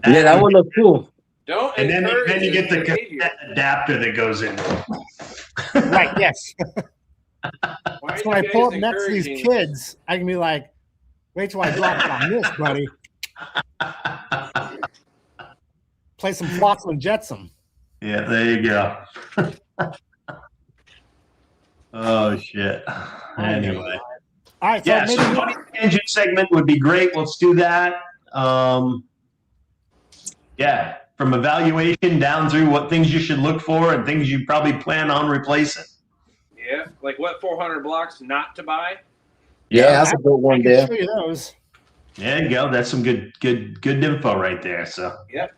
Speaker 4: Yeah, that would look cool.
Speaker 2: Don't
Speaker 3: And then
Speaker 2: encourage
Speaker 3: you get the
Speaker 2: this behavior.
Speaker 3: cassette adapter that goes in.
Speaker 1: Right, yes.
Speaker 2: Why are
Speaker 1: So when I
Speaker 2: you
Speaker 1: pull up
Speaker 2: guys
Speaker 1: next to these
Speaker 2: encouraging-
Speaker 1: kids, I can be like, wait till I drop it on this, buddy. Play some Flotsam and Jetsam.
Speaker 3: Yeah, there you go. Oh shit. Anyway.
Speaker 1: All right, so
Speaker 3: Yeah,
Speaker 1: maybe
Speaker 3: so Pontiac engine segment would be great. Let's do that. Yeah, from evaluation down through what things you should look for and things you probably plan on replacing.
Speaker 2: Yeah, like what 400 blocks not to buy?
Speaker 4: Yeah, that's a good
Speaker 1: I
Speaker 4: one
Speaker 1: can
Speaker 4: there.
Speaker 1: show you those.
Speaker 3: There you go. That's some good info right there. So
Speaker 2: If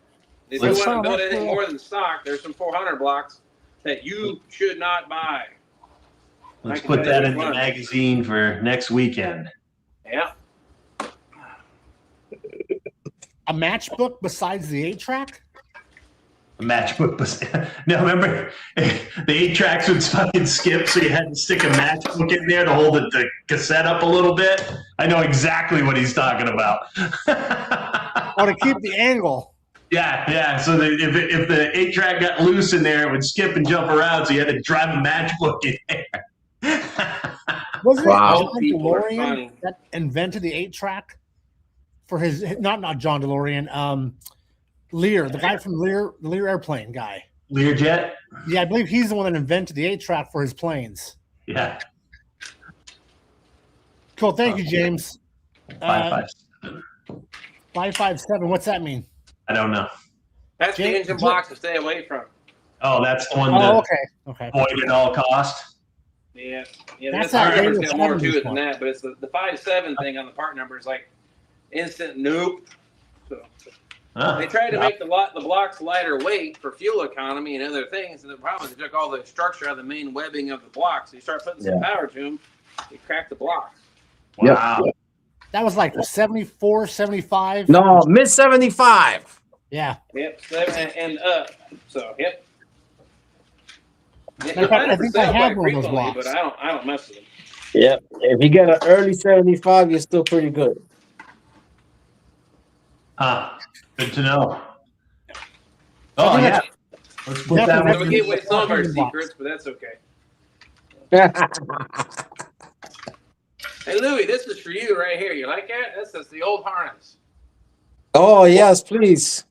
Speaker 3: Let's-
Speaker 2: you want to build anything more than stock, there's some 400 blocks that you should not buy.
Speaker 3: let's
Speaker 2: I can
Speaker 3: put
Speaker 2: tell you
Speaker 3: that
Speaker 2: which
Speaker 3: in the
Speaker 2: one.
Speaker 3: magazine for next weekend.
Speaker 2: Yeah.
Speaker 1: A matchbook besides the 8-track?
Speaker 3: A matchbook was no, remember the 8-tracks would fucking skip, so you had to stick a matchbook in there to hold the cassette up a little bit. I know exactly what he's talking about.
Speaker 1: Or to keep the angle?
Speaker 3: Yeah. So if the 8-track got loose in there, it would skip and jump around, so you had to drive a matchbook in there.
Speaker 1: Wasn't
Speaker 4: Wow.
Speaker 1: it John
Speaker 2: People are funny.
Speaker 1: DeLorean that invented the 8-track for his not John DeLorean, Lear, the guy from Lear, the Lear airplane guy.
Speaker 3: Learjet?
Speaker 1: Yeah, I believe he's the one that invented the 8-track for his planes.
Speaker 3: Yeah.
Speaker 1: Cool, thank you, James.
Speaker 3: 557.
Speaker 1: 557. What's that mean?
Speaker 3: I don't know.
Speaker 2: That's the
Speaker 1: Jake-
Speaker 2: engine blocks to stay away from.
Speaker 3: Oh, that's the one
Speaker 1: Oh,
Speaker 3: that
Speaker 1: okay.
Speaker 3: avoid at all cost.
Speaker 2: Yeah.
Speaker 1: That's
Speaker 2: The
Speaker 1: how
Speaker 2: part
Speaker 1: they
Speaker 2: number's
Speaker 1: were
Speaker 2: got more to
Speaker 1: selling
Speaker 2: it than that, but it's the 57 thing on the part number is like instant nope. So
Speaker 3: Huh.
Speaker 2: they tried to make the blocks lighter weight for fuel economy and other things, and the problem is they took all the structure out of the main webbing of the blocks. So you start putting some power to them, you crack the blocks.
Speaker 3: Wow.
Speaker 1: That was like 74, 75.
Speaker 4: No, mid 75.
Speaker 1: Yeah.
Speaker 2: Yep, 7 and up. So yep.
Speaker 1: Matter of fact, I think I have one of those
Speaker 2: frequently,
Speaker 1: blocks.
Speaker 2: but I don't mess with them.
Speaker 4: Yeah. If you get an early 75, you're still pretty good.
Speaker 3: Good to know. Oh,
Speaker 1: think
Speaker 3: yeah. Let's put that
Speaker 1: definitely
Speaker 2: So we
Speaker 3: one.
Speaker 2: gave away some of our
Speaker 1: Box.
Speaker 2: secrets, but that's okay. Hey, Louie, this is for you right here. You like that? That's the old harness.
Speaker 4: Oh, yes, please.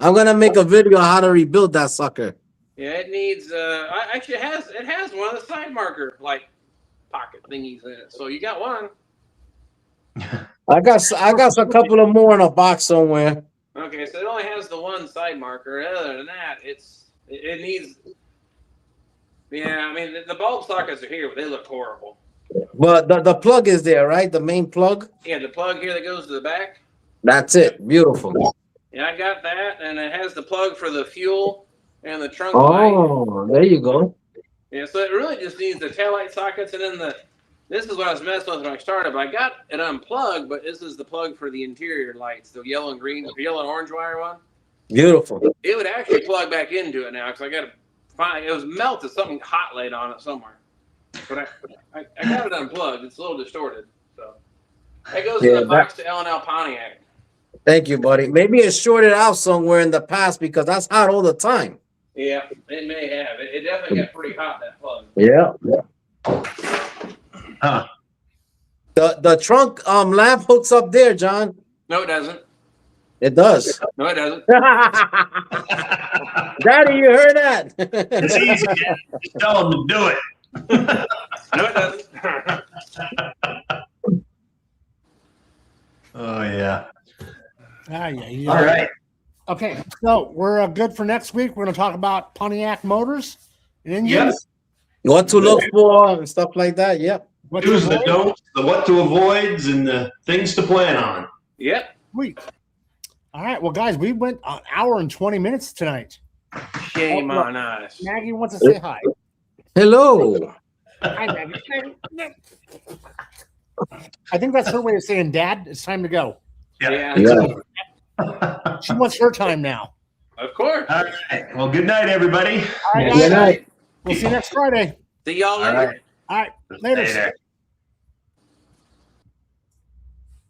Speaker 4: I'm going to make a video on how to rebuild that sucker.
Speaker 2: Yeah, it needs. Actually, it has one of the side marker like pocket thingies in it. So you got one.
Speaker 4: I got a couple of more in a box somewhere.
Speaker 2: Okay, so it only has the one side marker. Other than that, it needs. Yeah, I mean the bulb sockets are here, but they look horrible.
Speaker 4: But the plug is there, right? The main plug.
Speaker 2: Yeah, the plug here that goes to the back.
Speaker 4: That's it. Beautiful.
Speaker 2: Yeah, I got that, and it has the plug for the fuel and the trunk light.
Speaker 4: Oh, there you go.
Speaker 2: Yeah, so it really just needs the taillight sockets, and then this is what I was messing with when I started, but I got it unplugged, but this is the plug for the interior lights, the yellow and green, yellow and orange wire one.
Speaker 4: Beautiful.
Speaker 2: It would actually plug back into it now, because I got to find, it was melted, something hot laid on it somewhere. But I got it unplugged. It's a little distorted. So that goes in the box to L&L Pontiac.
Speaker 4: Thank you, buddy. Maybe it shorted out somewhere in the past because that's hot all the time.
Speaker 2: Yeah, it may have. It definitely got pretty hot, that plug.
Speaker 4: Yeah.
Speaker 3: Huh.
Speaker 4: The trunk lamp hooks up there, John.
Speaker 2: No, it doesn't.
Speaker 4: It does.
Speaker 2: No, it doesn't.
Speaker 4: Daddy, you heard that?
Speaker 3: It's easy. Just tell them to do it.
Speaker 2: No, it doesn't.
Speaker 3: Oh, yeah.
Speaker 1: Yeah.
Speaker 3: All right.
Speaker 1: Okay, so we're good for next week. We're going to talk about Pontiac motors and engines.
Speaker 3: Yes.
Speaker 4: What to look for and stuff like that. Yep.
Speaker 1: What to
Speaker 3: Do's, the
Speaker 1: avoid.
Speaker 3: don'ts, the what to avoids, and the things to plan on.
Speaker 2: Yep.
Speaker 1: Sweet. All right, well, guys, we went an hour and 20 minutes tonight.
Speaker 2: Shame on us.
Speaker 1: Maggie wants to say hi.
Speaker 4: Hello.
Speaker 1: Hi, Maggie. I think that's her way of saying, Dad, it's time to go.
Speaker 2: Yeah.
Speaker 4: Yeah.
Speaker 1: She wants her time now.
Speaker 2: Of course.
Speaker 3: All right. Well, good night, everybody.
Speaker 1: All right,
Speaker 2: Yeah.
Speaker 1: guys.
Speaker 4: Good night.
Speaker 1: We'll see you next Friday.
Speaker 2: See y'all
Speaker 3: All
Speaker 2: later.
Speaker 3: right.
Speaker 1: All right, later.
Speaker 3: Later.